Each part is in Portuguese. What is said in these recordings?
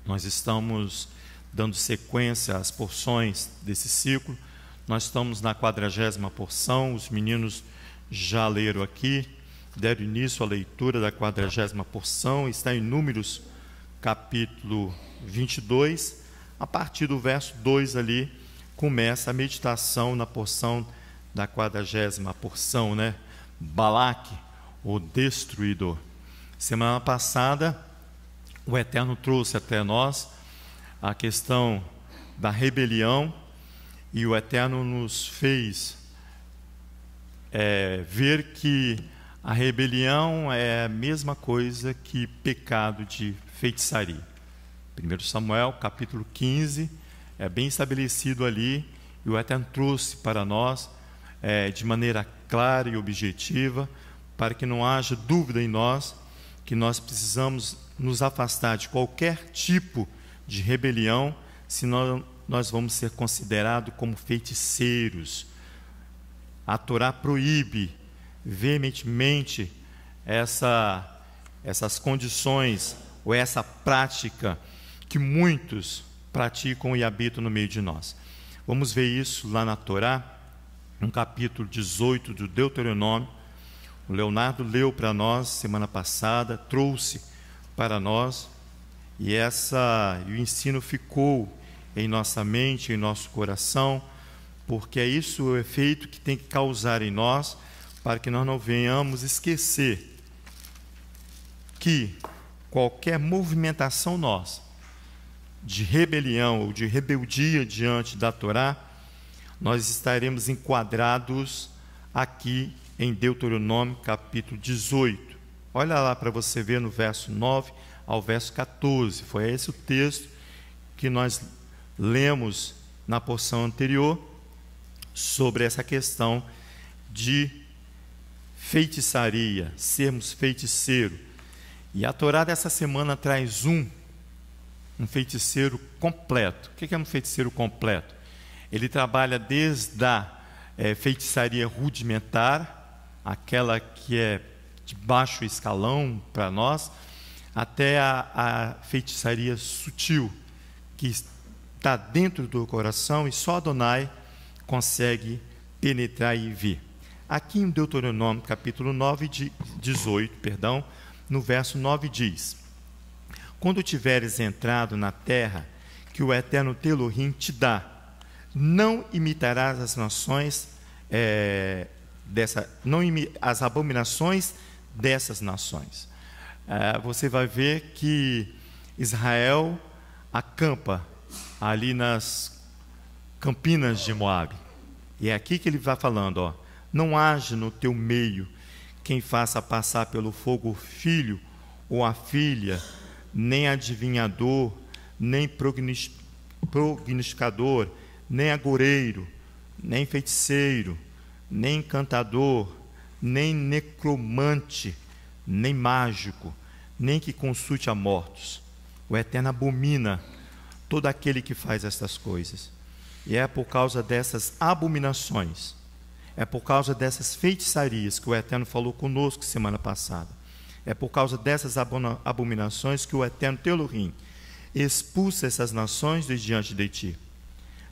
Nós estamos dando sequência às porções desse ciclo. Nós estamos na 40ª porção. Os meninos já leram aqui, deram início à leitura da 40ª porção. Está em Números, capítulo 22. A partir do verso 2 ali, começa a meditação na porção da 40ª porção, né? Balaque, o destruidor. Semana passada, o Eterno trouxe até nós a questão da rebelião, e o Eterno nos fez ver que a rebelião é a mesma coisa que pecado de feitiçaria. 1 Samuel, capítulo 15, é bem estabelecido ali, e o Eterno trouxe para nós de maneira clara e objetiva, para que não haja dúvida em nós, que nós precisamos nos afastar de qualquer tipo de rebelião, senão nós vamos ser considerados como feiticeiros. A Torá proíbe veementemente essas condições ou essa prática que muitos praticam e habitam no meio de nós. Vamos ver isso lá na Torá, no capítulo 18 do Deuteronômio. O Leonardo leu para nós semana passada, trouxe para nós, e o ensino ficou em nossa mente, em nosso coração, porque é isso o efeito que tem que causar em nós, para que nós não venhamos esquecer que qualquer movimentação nossa de rebelião ou de rebeldia diante da Torá, nós estaremos enquadrados aqui em Deuteronômio capítulo 18. Olha lá para você ver no verso 9 ao verso 14. Foi esse o texto que nós lemos na porção anterior sobre essa questão de feitiçaria, sermos feiticeiros. E a Torá dessa semana traz um feiticeiro completo. O que é um feiticeiro completo? Ele trabalha desde a feitiçaria rudimentar, aquela que é de baixo escalão para nós, até a feitiçaria sutil, que está dentro do coração e só Adonai consegue penetrar e ver. Aqui em Deuteronômio, capítulo 18, no verso 9 diz: quando tiveres entrado na terra que o Eterno teu Elohim te dá, não imitarás as nações as abominações dessas nações. Você vai ver que Israel acampa ali nas campinas de Moabe, e é aqui que ele vai falando, não haja no teu meio quem faça passar pelo fogo o filho ou a filha, nem adivinhador, nem prognosticador, nem agoureiro, nem feiticeiro, nem encantador, nem necromante, nem mágico, nem que consulte a mortos. O Eterno abomina todo aquele que faz estas coisas. E é por causa dessas abominações, é por causa dessas feitiçarias que o Eterno falou conosco semana passada. É por causa dessas abominações que o Eterno teu Elohim expulsa essas nações de diante de ti.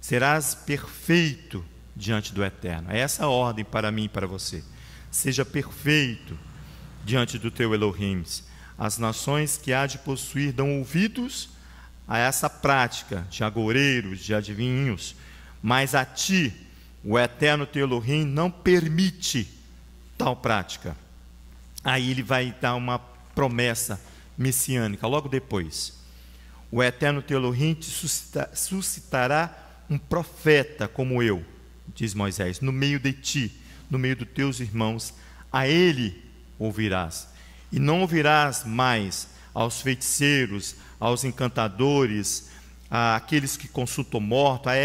Serás perfeito diante do Eterno. É essa a ordem para mim e para você. Seja perfeito diante do teu Elohim. As nações que há de possuir dão ouvidos a essa prática de agoureiros, de adivinhos, mas a ti, o Eterno teu Elohim, não permite tal prática. Aí ele vai dar uma promessa messiânica logo depois. O Eterno teu Elohim te suscitará um profeta como eu, diz Moisés, no meio de ti, no meio dos teus irmãos, a ele ouvirás. E não ouvirás mais aos feiticeiros, aos encantadores, àqueles que consultam morto, a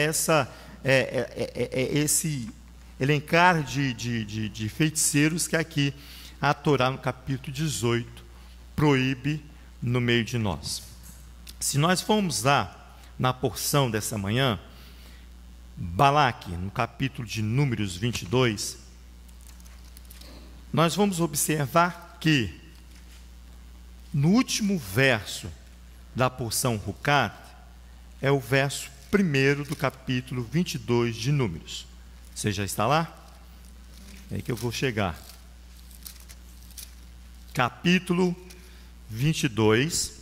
esse elencar de feiticeiros que aqui a Torá, no capítulo 18, proíbe no meio de nós. Se nós formos lá na porção dessa manhã, Balaque, no capítulo de Números 22, nós vamos observar que no último verso da porção Rucat é o verso 1 do capítulo 22 de Números. Você já está lá? É aí que eu vou chegar. Capítulo 22.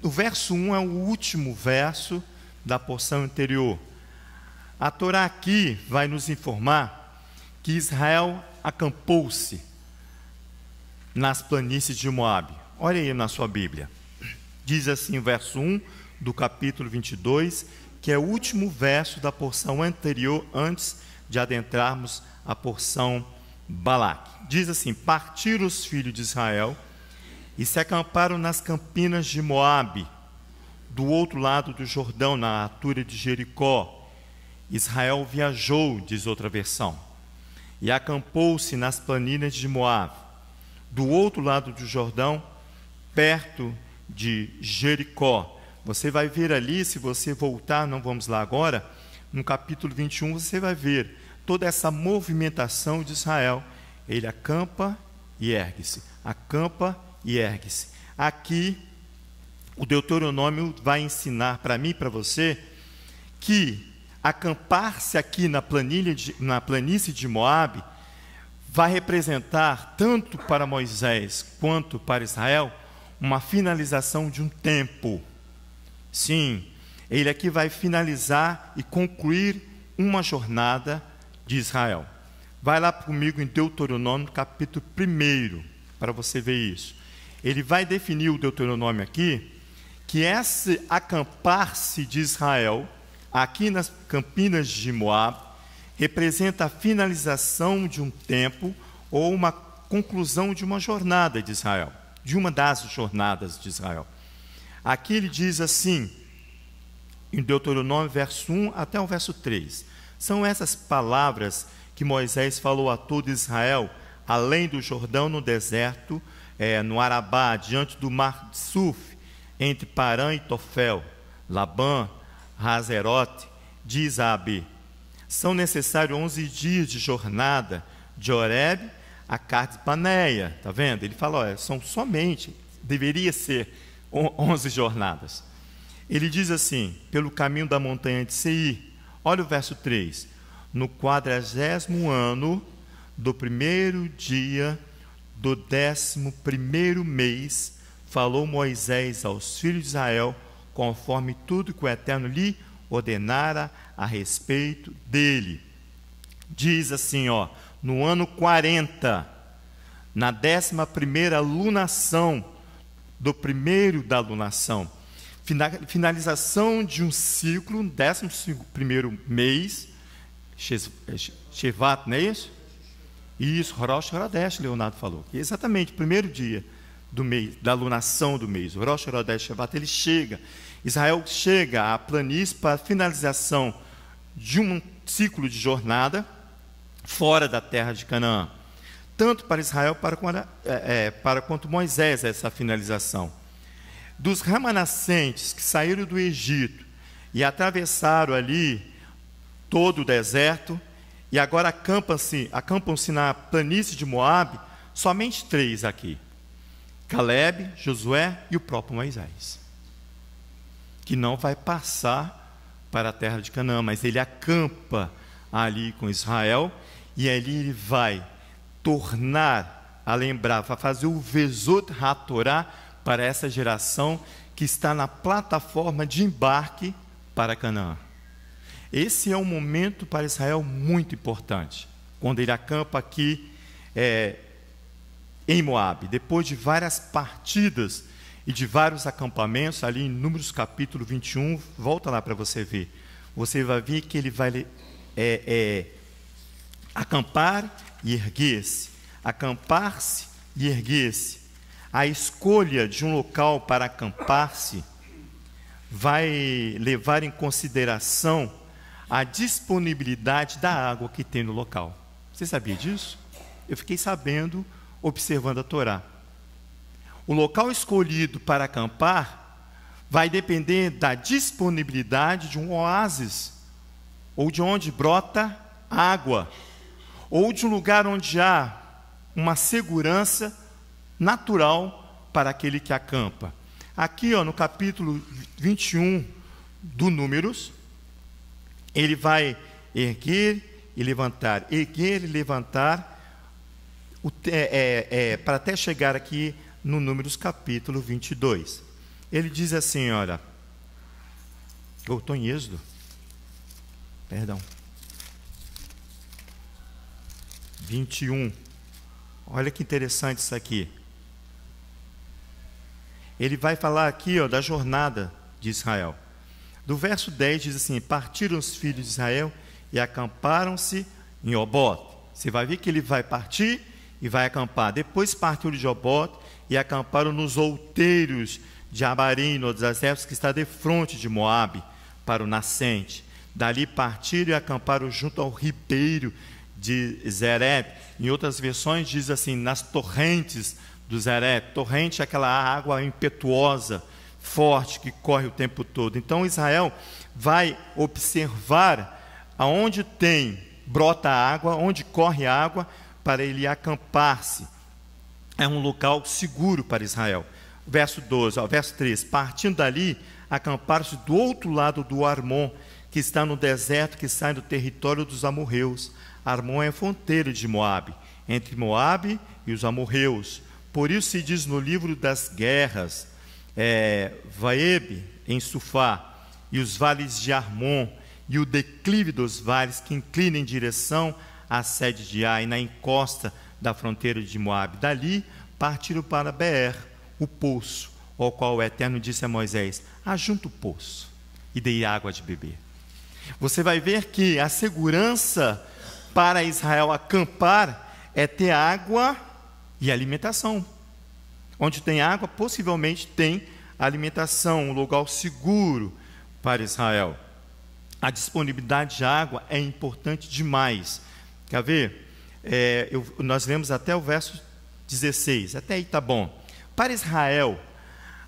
O verso 1 é o último verso da porção anterior. A Torá aqui vai nos informar que Israel acampou-se nas planícies de Moabe. Olha aí na sua Bíblia. Diz assim o verso 1 do capítulo 22, que é o último verso da porção anterior, antes de adentrarmos a porção Balaque. Diz assim: partiram os filhos de Israel e se acamparam nas campinas de Moabe, do outro lado do Jordão, na altura de Jericó. Israel viajou, diz outra versão, e acampou-se nas planícies de Moabe, do outro lado do Jordão, perto de Jericó. Você vai ver ali, se você voltar, não vamos lá agora, no capítulo 21, você vai ver toda essa movimentação de Israel. Ele acampa e ergue-se, acampa e ergue-se. Aqui, o Deuteronômio vai ensinar para mim e para você que acampar-se aqui na planície de Moabe vai representar, tanto para Moisés quanto para Israel, uma finalização de um tempo. Sim, ele aqui vai finalizar e concluir uma jornada de Israel. Vai lá comigo em Deuteronômio, capítulo 1, para você ver isso. Ele vai definir o Deuteronômio aqui, que esse acampar-se de Israel, aqui nas campinas de Moabe, representa a finalização de um tempo ou uma conclusão de uma jornada de Israel, de uma das jornadas de Israel. Aqui ele diz assim, em Deuteronômio, verso 1 até o verso 3. São essas palavras que Moisés falou a todo Israel, além do Jordão, no deserto, no Arabá, diante do mar de Suf, entre Parã e Tofel, Labã, Hazerote, diz a Abi. São necessários 11 dias de jornada de Horebe a Cades Barneia. Está vendo? Ele fala, olha, são somente, deveria ser 11 jornadas. Ele diz assim, pelo caminho da montanha de Seir. Olha o verso 3. No 40º ano do 1º dia do 11º mês, falou Moisés aos filhos de Israel, conforme tudo que o Eterno lhe ordenara a respeito dele. Diz assim, ó, no ano 40, na 11ª lunação, do primeiro da lunação, finalização de um ciclo, 11º mês, Shevat, não é isso? Isso, Rosh Chodesh, Leonardo falou. Que é exatamente o primeiro dia do mês, da lunação do mês, o Rosh Chodesh Shevat, ele chega. Israel chega à planície para a finalização de um ciclo de jornada fora da terra de Canaã. Tanto para Israel para quanto Moisés, essa finalização. Dos remanescentes que saíram do Egito e atravessaram ali todo o deserto, e agora acampam-se na planície de Moabe, somente 3 aqui: Caleb, Josué e o próprio Moisés, que não vai passar para a terra de Canaã, mas ele acampa ali com Israel, e ali ele vai tornar a lembrar, vai fazer o Vezot HaTorá para essa geração que está na plataforma de embarque para Canaã. Esse é um momento para Israel muito importante, quando ele acampa aqui em Moabe, depois de várias partidas e de vários acampamentos, ali em Números capítulo 21, volta lá para você ver. Você vai ver que ele vai acampar e erguer-se, acampar-se e erguer-se. A escolha de um local para acampar-se vai levar em consideração a disponibilidade da água que tem no local. Você sabia disso? Eu fiquei sabendo observando a Torá. O local escolhido para acampar vai depender da disponibilidade de um oásis, ou de onde brota água, ou de um lugar onde há uma segurança natural para aquele que acampa. Aqui, no capítulo 21 do Números, ele vai erguer e levantar, para até chegar aqui no Números capítulo 22. Ele diz assim, olha, eu estou em Êxodo, perdão, 21, olha que interessante isso aqui. Ele vai falar aqui, da jornada de Israel. Do verso 10 diz assim: partiram os filhos de Israel e acamparam-se em Obote. Você vai ver que ele vai partir e vai acampar. Depois partiram de Obote e acamparam nos outeiros de Abarim, no deserto que está defronte de Moabe, para o nascente. Dali partiram e acamparam junto ao ribeiro de Zerep. Em outras versões diz assim, nas torrentes do Zerep. Torrente é aquela água impetuosa, forte, que corre o tempo todo. Então Israel vai observar aonde brota água, onde corre água, para ele acampar-se. É um local seguro para Israel. Verso 12, verso 13, partindo dali, acamparam-se do outro lado do Armon, que está no deserto, que sai do território dos amorreus. Armon é a fronteira de Moabe, entre Moabe e os amorreus. Por isso se diz no livro das guerras, Vaebe em Sufá, e os vales de Armon, e o declive dos vales que inclina em direção à sede de Ai, na encosta da fronteira de Moabe. Dali partiram para Beer, o poço, ao qual o Eterno disse a Moisés: ajunta o poço e dei água de beber. Você vai ver que a segurança para Israel acampar é ter água e alimentação. Onde tem água, possivelmente tem alimentação, um lugar seguro para Israel. A disponibilidade de água é importante demais. Quer ver? Nós lemos até o verso 16, até aí está bom. Para Israel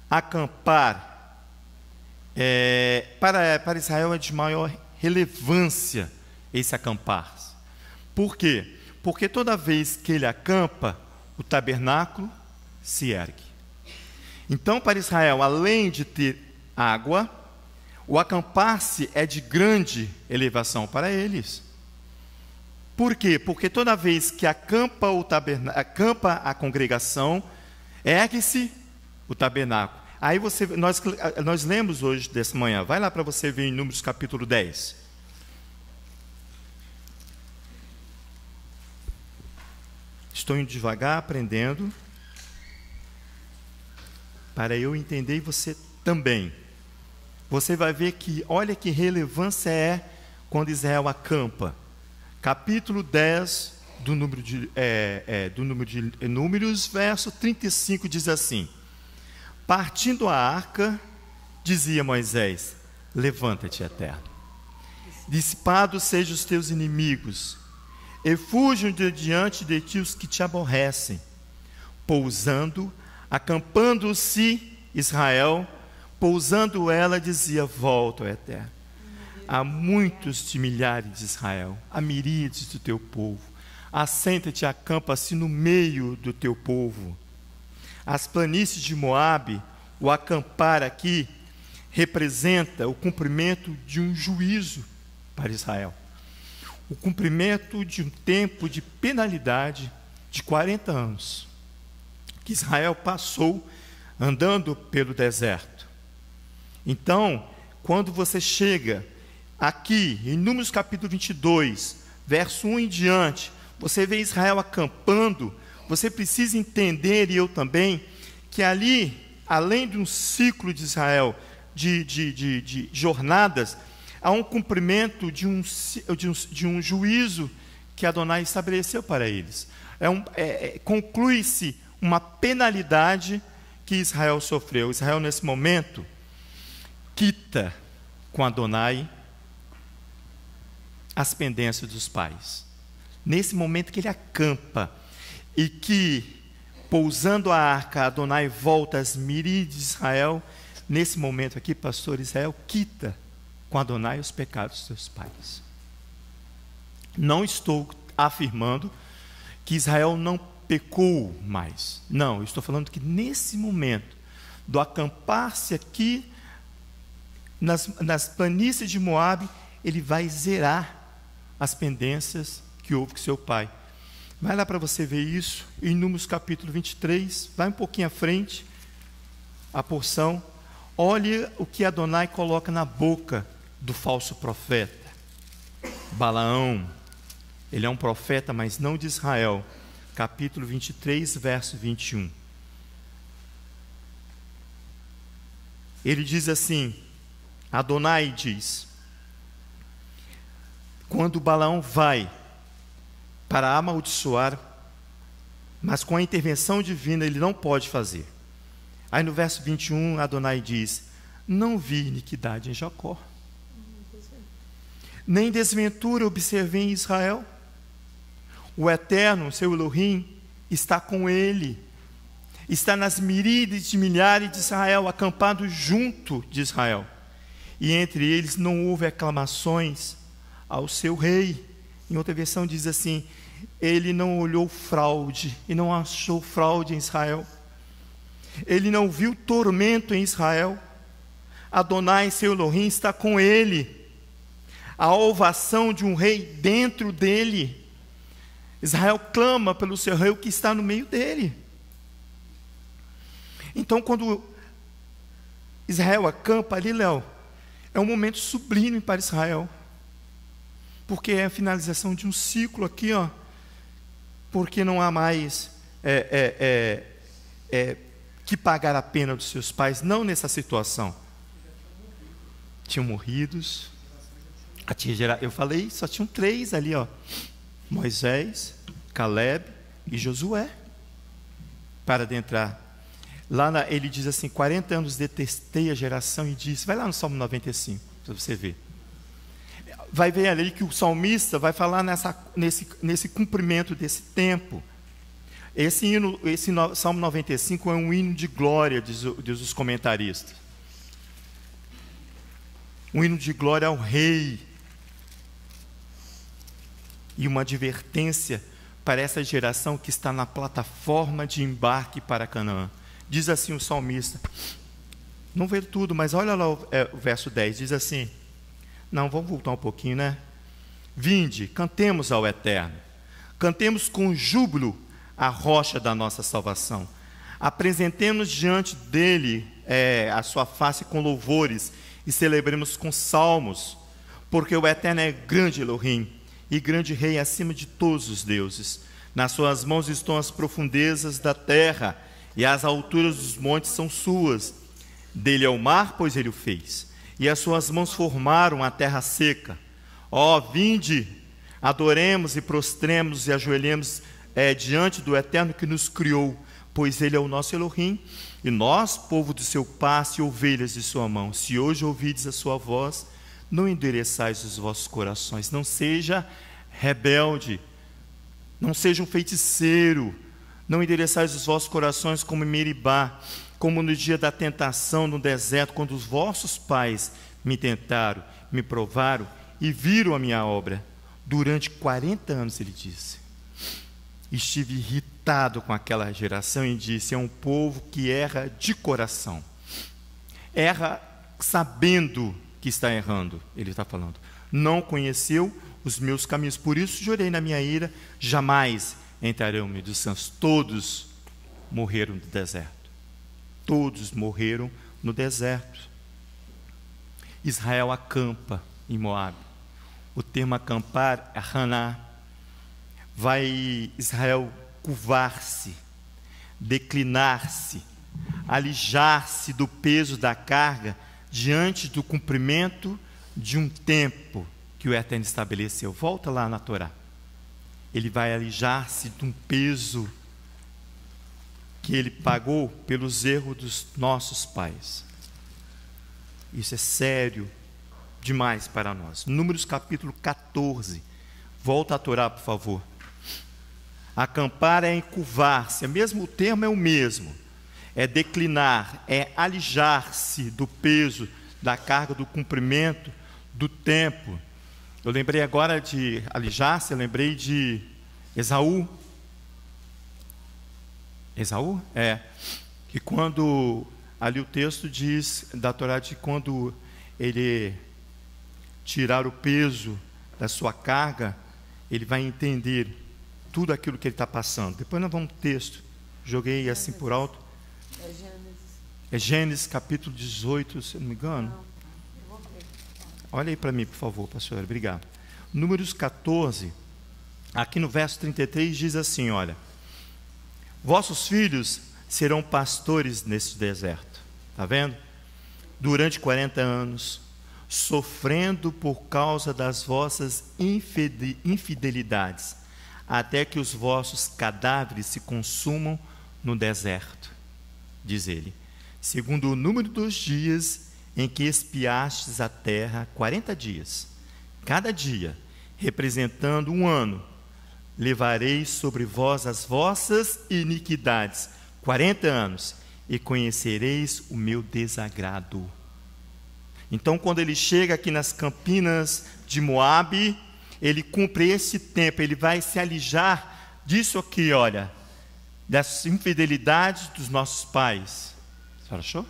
acampar, para Israel é de maior relevância esse acampar. Por quê? Porque toda vez que ele acampa, o tabernáculo se ergue. Então, para Israel, além de ter água, o acampar-se é de grande elevação para eles. Por quê? Porque toda vez que acampa a congregação, ergue-se o tabernáculo. Aí nós lemos hoje dessa manhã, vai lá para você ver em Números capítulo 10. Estou indo devagar, aprendendo, para eu entender e você também. Você vai ver que, olha que relevância é quando Israel acampa. Capítulo 10 do número de Números, verso 35, diz assim: partindo a arca, dizia Moisés: levanta-te, Eterno, dissipados sejam os teus inimigos, e fujam de diante de ti os que te aborrecem. Pousando, acampando-se Israel, pousando ela, dizia: volta, ó Eterno. Há muitos de milhares de Israel, há miríades do teu povo. Assenta-te e acampa-se no meio do teu povo. As planícies de Moabe, o acampar aqui, representa o cumprimento de um juízo para Israel. O cumprimento de um tempo de penalidade de 40 anos, que Israel passou andando pelo deserto. Então, quando você chega aqui, em Números capítulo 22, verso 1 em diante, você vê Israel acampando, você precisa entender, e eu também, que ali, além de um ciclo de Israel, de jornadas, há um cumprimento de um juízo que Adonai estabeleceu para eles. Conclui-se uma penalidade que Israel sofreu. Israel, nesse momento, quita com Adonai as pendências dos pais. Nesse momento que ele acampa e que, pousando a arca, Adonai volta às miríades de Israel, nesse momento aqui, pastor, Israel quita com Adonai os pecados dos seus pais. Não estou afirmando que Israel não pecou mais. Não, eu estou falando que nesse momento, do acampar-se aqui nas planícies de Moabe, ele vai zerar as pendências que houve com seu pai. Vai lá para você ver isso, em Números capítulo 23, vai um pouquinho à frente, a porção. Olha o que Adonai coloca na boca do falso profeta. Balaão, ele é um profeta, mas não de Israel. Capítulo 23, verso 21. Ele diz assim, Adonai diz, quando Balaão vai para amaldiçoar, mas com a intervenção divina ele não pode fazer. Aí no verso 21, Adonai diz, não vi iniquidade em Jacó, nem desventura observei em Israel. O Eterno, seu Elohim, está com ele, está nas miríades de milhares de Israel, acampado junto de Israel, e entre eles não houve aclamações ao seu rei. Em outra versão diz assim, ele não olhou fraude, e não achou fraude em Israel, ele não viu tormento em Israel. Adonai, seu Elohim, está com ele, a ovação de um rei dentro dele. Israel clama pelo seu rei que está no meio dele. Então, quando Israel acampa ali, Léo, é um momento sublime para Israel, porque é a finalização de um ciclo aqui, ó, porque não há mais que pagar a pena dos seus pais, não nessa situação. Tinham morridos, eu falei, só tinham 3 ali, ó, Moisés, Caleb e Josué, para adentrar. Lá ele diz assim, 40 anos detestei a geração, e disse, vai lá no Salmo 95, para você ver. Vai ver ali que o salmista vai falar nesse cumprimento desse tempo. Esse Salmo 95 é um hino de glória, diz os comentaristas. Um hino de glória ao rei. E uma advertência para essa geração que está na plataforma de embarque para Canaã. Diz assim o salmista, não vê tudo, mas olha lá o verso 10, diz assim, não, vamos voltar um pouquinho, né? Vinde, cantemos ao Eterno, cantemos com júbilo a rocha da nossa salvação, apresentemos diante dele a sua face com louvores, e celebremos com salmos, porque o Eterno é grande Elohim, e grande rei acima de todos os deuses. Nas suas mãos estão as profundezas da terra, e as alturas dos montes são suas. Dele é o mar, pois ele o fez, e as suas mãos formaram a terra seca. Ó, vinde, adoremos e prostremos e ajoelhemos diante do Eterno que nos criou, pois ele é o nosso Elohim, e nós, povo do seu pasto e ovelhas de sua mão. Se hoje ouvides a sua voz, não endureçais os vossos corações, não seja rebelde, não seja um feiticeiro, não endereçais os vossos corações como em Meribá, como no dia da tentação no deserto, quando os vossos pais me tentaram, me provaram e viram a minha obra. Durante 40 anos, ele disse, estive irritado com aquela geração e disse, é um povo que erra de coração, erra sabendo que está errando, ele está falando, não conheceu os meus caminhos, por isso jurei na minha ira, jamais entrarão no meio dos santos. Todos morreram no deserto, todos morreram no deserto. Israel acampa em Moabe, o termo acampar é Haná. Vai Israel curvar-se, declinar-se, alijar-se do peso da carga diante do cumprimento de um tempo que o Eterno estabeleceu. Volta lá na Torá. Ele vai alijar-se de um peso que ele pagou pelos erros dos nossos pais. Isso é sério demais para nós. Números capítulo 14. Volta a Torá, por favor. Acampar é encurvar-se, o termo é o mesmo. É declinar, é alijar-se do peso, da carga, do cumprimento, do tempo. Eu lembrei agora de alijar-se, eu lembrei de Esaú. Esaú? Que quando Ali o texto diz da Torá de quando ele tirar o peso da sua carga, ele vai entender tudo aquilo que ele está passando. Depois nós vamos para o texto. Joguei assim por alto. É Gênesis capítulo 18, se não me engano. Olha aí para mim, por favor, pastor. Obrigado. Números 14, aqui no verso 33, diz assim, olha: vossos filhos serão pastores nesse deserto. Está vendo? Durante 40 anos, sofrendo por causa das vossas infidelidades, até que os vossos cadáveres se consumam no deserto, diz ele, segundo o número dos dias em que espiastes a terra, 40 dias, cada dia, representando um ano, levareis sobre vós as vossas iniquidades, 40 anos, e conhecereis o meu desagrado. Então, quando ele chega aqui nas campinas de Moabe, ele cumpre esse tempo, ele vai se alijar disso aqui, olha, das infidelidades dos nossos pais. A senhora achou?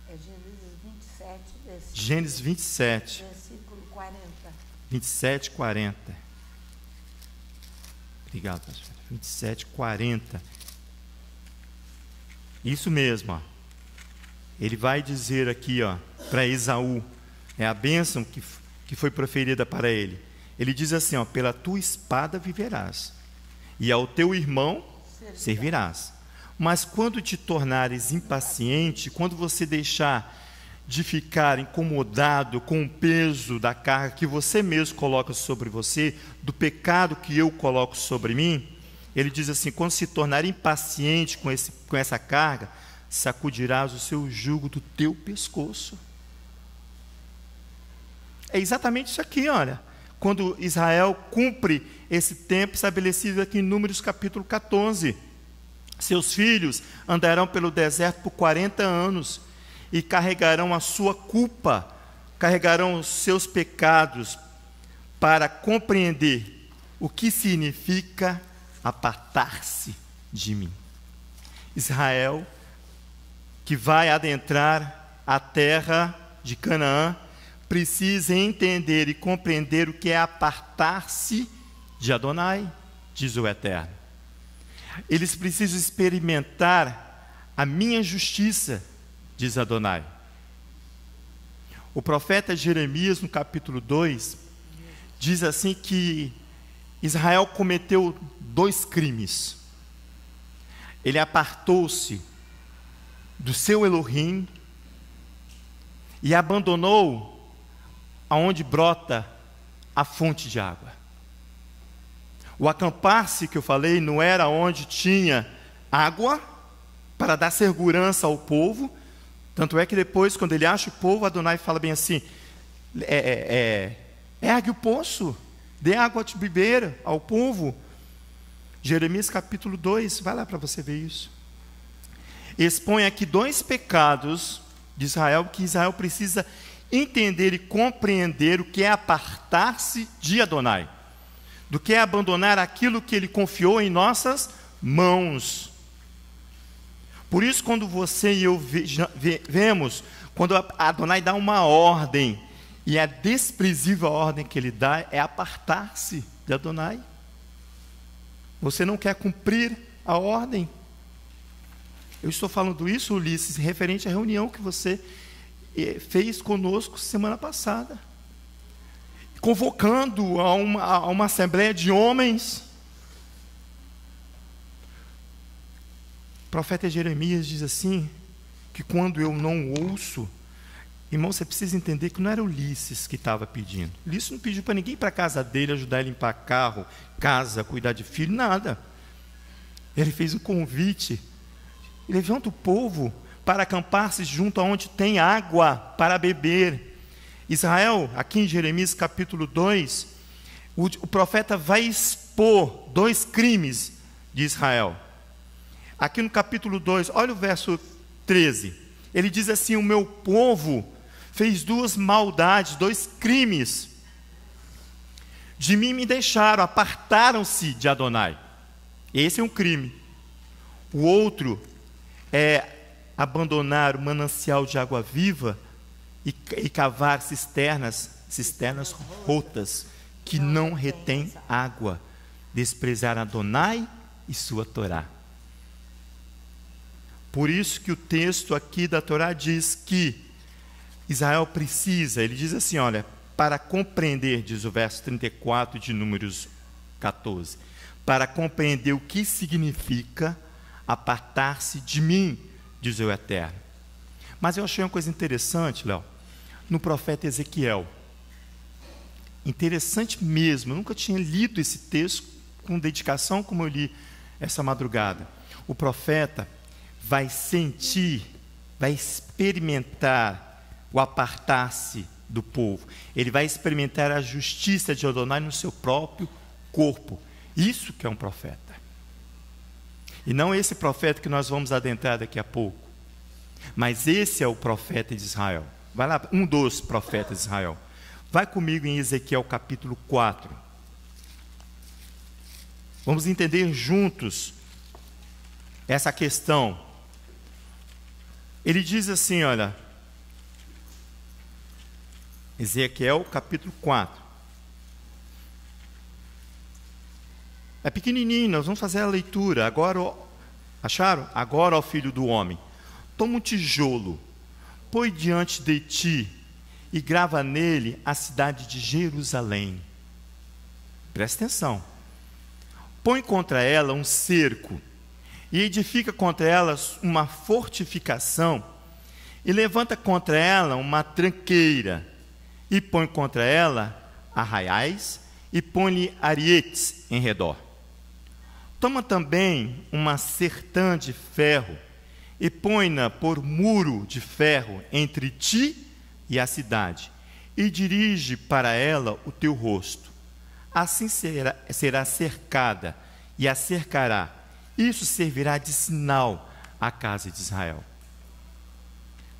É Gênesis 27, Gênesis 27. versículo 40. 27, 40. Obrigado, pastor. 27, 40. Isso mesmo, ó. Ele vai dizer aqui, ó, para Esaú, é a bênção que foi proferida para ele. Ele diz assim, ó: pela tua espada viverás, e ao teu irmão servirás. Mas quando te tornares impaciente, quando você deixar de ficar incomodado com o peso da carga que você mesmo coloca sobre você, do pecado que eu coloco sobre mim, ele diz assim: quando se tornar impaciente com essa carga, sacudirás o seu jugo do teu pescoço. É exatamente isso aqui, olha. Quando Israel cumpre esse tempo estabelecido aqui em Números capítulo 14. Seus filhos andarão pelo deserto por 40 anos e carregarão a sua culpa, carregarão os seus pecados para compreender o que significa apartar-se de mim. Israel, que vai adentrar a terra de Canaã, precisa entender e compreender o que é apartar-se de Adonai, diz o Eterno. Eles precisam experimentar a minha justiça, diz Adonai. O profeta Jeremias, no capítulo 2, diz assim que Israel cometeu 2 crimes. Ele apartou-se do seu Elohim e abandonou aonde brota a fonte de água. O acampar-se que eu falei não era onde tinha água para dar segurança ao povo. Tanto é que depois, quando ele acha o povo, Adonai fala bem assim: ergue o poço, dê água de beber ao povo. Jeremias capítulo 2, vai lá para você ver isso. Expõe aqui 2 pecados de Israel, que Israel precisa entender e compreender o que é apartar-se de Adonai, do que é abandonar aquilo que ele confiou em nossas mãos. Por isso, quando você e eu vemos, quando Adonai dá uma ordem, e a desprezível ordem que ele dá é apartar-se de Adonai. Você não quer cumprir a ordem. Eu estou falando isso, Ulisses, referente à reunião que você fez conosco semana passada, convocando a uma assembleia de homens. O profeta Jeremias diz assim, que quando eu não ouço, irmão, você precisa entender que não era Ulisses que estava pedindo. Ulisses não pediu para ninguém ir para a casa dele, ajudar ele a limpar carro, casa, cuidar de filho, nada. Ele fez um convite: levanta o povo para acampar-se junto aonde tem água para beber. Israel, aqui em Jeremias capítulo 2, o profeta vai expor 2 crimes de Israel. Aqui no capítulo 2, olha o verso 13. Ele diz assim: o meu povo fez 2 maldades, 2 crimes. De mim me deixaram, apartaram-se de Adonai. Esse é um crime. O outro é abandonar o manancial de água viva e cavar cisternas rotas, que não retém água, desprezar Adonai e sua Torá. Por isso que o texto aqui da Torá diz que Israel precisa, ele diz assim, olha, para compreender, diz o verso 34 de Números 14, para compreender o que significa apartar-se de mim, diz o Eterno. Mas eu achei uma coisa interessante, Léo, no profeta Ezequiel. Interessante mesmo, eu nunca tinha lido esse texto com dedicação como eu li essa madrugada. O profeta vai sentir, vai experimentar o apartar-se do povo. Ele vai experimentar a justiça de Adonai no seu próprio corpo. Isso que é um profeta. E não esse profeta que nós vamos adentrar daqui a pouco. Mas esse é o profeta de Israel. Vai lá, um dos profetas de Israel. Vai comigo em Ezequiel capítulo 4. Vamos entender juntos essa questão. Ele diz assim, olha, Ezequiel capítulo 4. É pequenininho, nós vamos fazer a leitura. Agora, acharam? Agora, ó filho do homem, toma um tijolo, põe diante de ti e grava nele a cidade de Jerusalém. Presta atenção. Põe contra ela um cerco e edifica contra ela uma fortificação e levanta contra ela uma tranqueira e põe contra ela arraiais e põe-lhe arietes em redor. Toma também uma certã de ferro e põe-na por muro de ferro entre ti e a cidade, e dirige para ela o teu rosto. Assim será cercada e a cercará. Isso servirá de sinal à casa de Israel.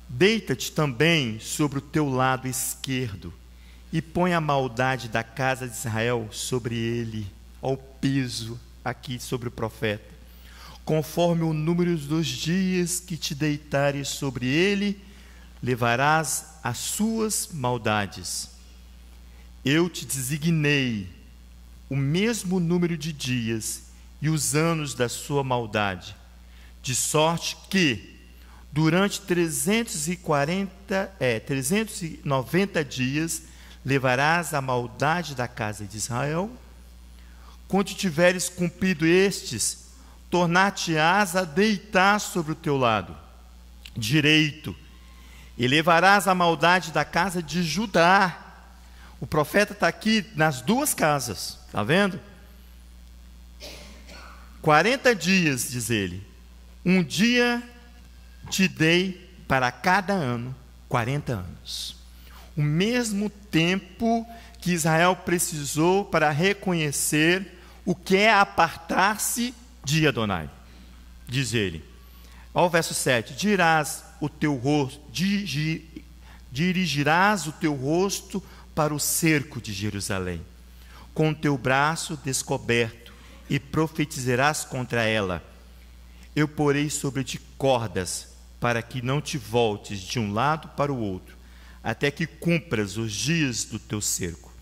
Deita-te também sobre o teu lado esquerdo e põe a maldade da casa de Israel sobre ele, ao peso aqui sobre o profeta. Conforme o número dos dias que te deitares sobre ele, levarás as suas maldades. Eu te designei o mesmo número de dias e os anos da sua maldade, de sorte que, durante 390 dias, levarás a maldade da casa de Israel. Quando tiveres cumprido estes, tornar-te-ás a deitar sobre o teu lado direito, e levarás a maldade da casa de Judá. O profeta está aqui nas duas casas, está vendo? 40 dias, diz ele, um dia te dei para cada ano 40 anos. O mesmo tempo que Israel precisou para reconhecer o que é apartar-se de Adonai. Diz ele, ao verso 7, dirigirás o teu rosto para o cerco de Jerusalém, com o teu braço descoberto, e profetizarás contra ela. Eu porei sobre ti cordas, para que não te voltes de um lado para o outro, até que cumpras os dias do teu cerco.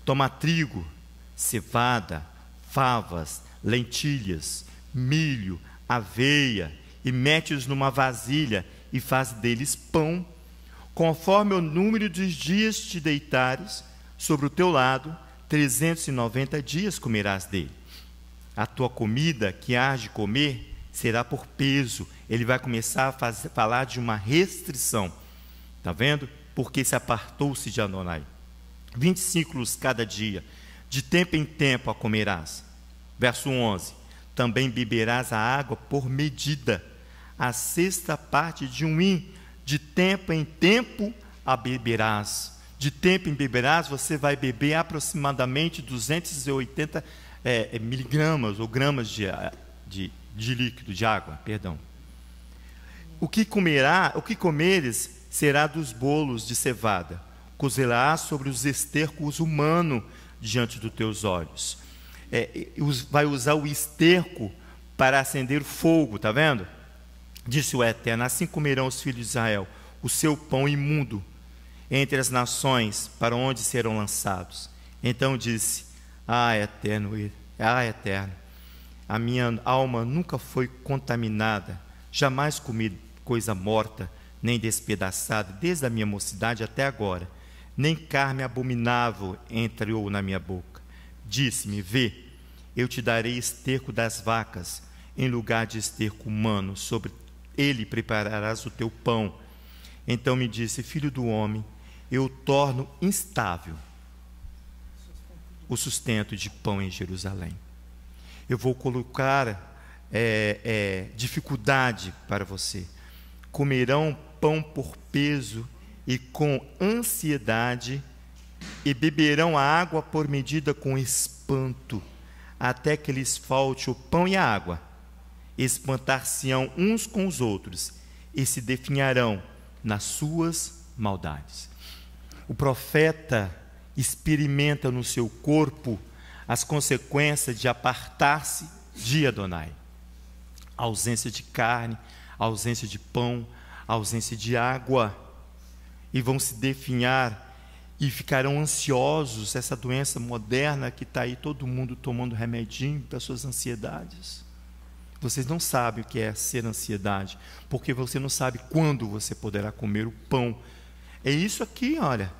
Toma trigo, cevada, favas, lentilhas, milho, aveia, e mete-os numa vasilha, e faz deles pão, conforme o número dos dias te deitares sobre o teu lado, 390 dias comerás dele. A tua comida que hás de comer será por peso. Ele vai começar a falar de uma restrição. Está vendo? Porque se apartou-se de Adonai. 20 ciclos cada dia, de tempo em tempo a comerás. Verso 11. Também beberás a água por medida, a sexta parte de um hin, de tempo em tempo a beberás. De tempo em beberás, você vai beber aproximadamente 280 miligramas ou gramas de líquido, de água, perdão. O que comeres será dos bolos de cevada, cozelás sobre os estercos humanos diante dos teus olhos. Vai usar o esterco para acender fogo, está vendo? Disse o Eterno: assim comerão os filhos de Israel o seu pão imundo entre as nações para onde serão lançados. Então disse: Eterno, a minha alma nunca foi contaminada, jamais comi coisa morta, nem despedaçada, desde a minha mocidade até agora, nem carne abominável entrou na minha boca. Disse-me: vê, eu te darei esterco das vacas, em lugar de esterco humano, sobre ele prepararás o teu pão. Então me disse: filho do homem, eu torno instável o sustento de pão em Jerusalém. Eu vou colocar dificuldade para você. Comerão pão por peso e com ansiedade, e beberão a água por medida com espanto, até que lhes falte o pão e a água. Espantar-se-ão uns com os outros e se definharão nas suas maldades. O profeta experimenta no seu corpo as consequências de apartar-se de Adonai. A ausência de carne, a ausência de pão, a ausência de água. E vão se definhar e ficarão ansiosos. Essa doença moderna que está aí, todo mundo tomando remedinho para suas ansiedades. Vocês não sabem o que é ser ansiedade, porque você não sabe quando você poderá comer o pão. É isso aqui, olha,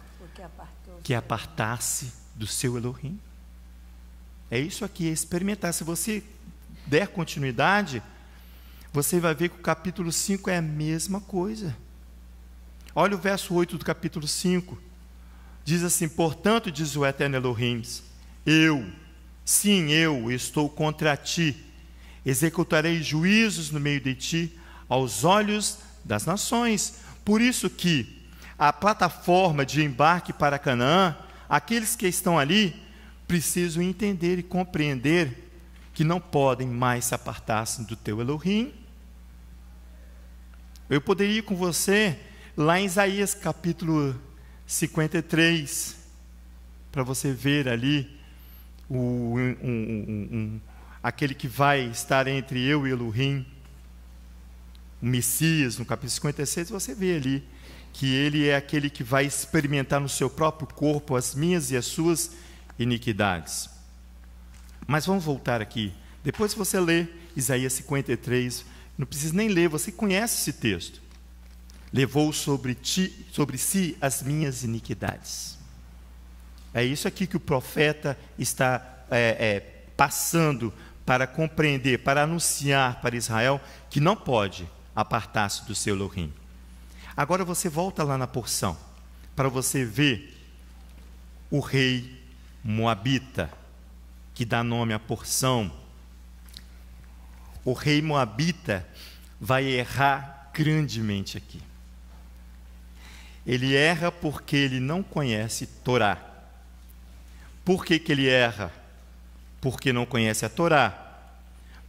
que é apartar-se do seu Elohim. É isso aqui, é experimentar. Se você der continuidade, você vai ver que o capítulo 5 é a mesma coisa. Olha o verso 8 do capítulo 5. Diz assim: portanto, diz o Eterno Elohim, sim, eu estou contra ti, executarei juízos no meio de ti, aos olhos das nações. Por isso que a plataforma de embarque para Canaã, aqueles que estão ali, precisam entender e compreender que não podem mais se apartar-se do teu Elohim. Eu poderia ir com você lá em Isaías capítulo 53, para você ver ali aquele que vai estar entre eu e Elohim, o Messias. No capítulo 56 você vê ali que ele é aquele que vai experimentar no seu próprio corpo as minhas e as suas iniquidades. Mas vamos voltar aqui. Depois que você lê Isaías 53, não precisa nem ler, você conhece esse texto. Levou sobre si as minhas iniquidades. É isso aqui que o profeta está passando para compreender, para anunciar para Israel que não pode apartar-se do seu Elohim. Agora você volta lá na porção, para você ver o rei Moabita, que dá nome à porção. O rei Moabita vai errar grandemente aqui. Ele erra porque ele não conhece Torá. Por que ele erra? Porque não conhece a Torá.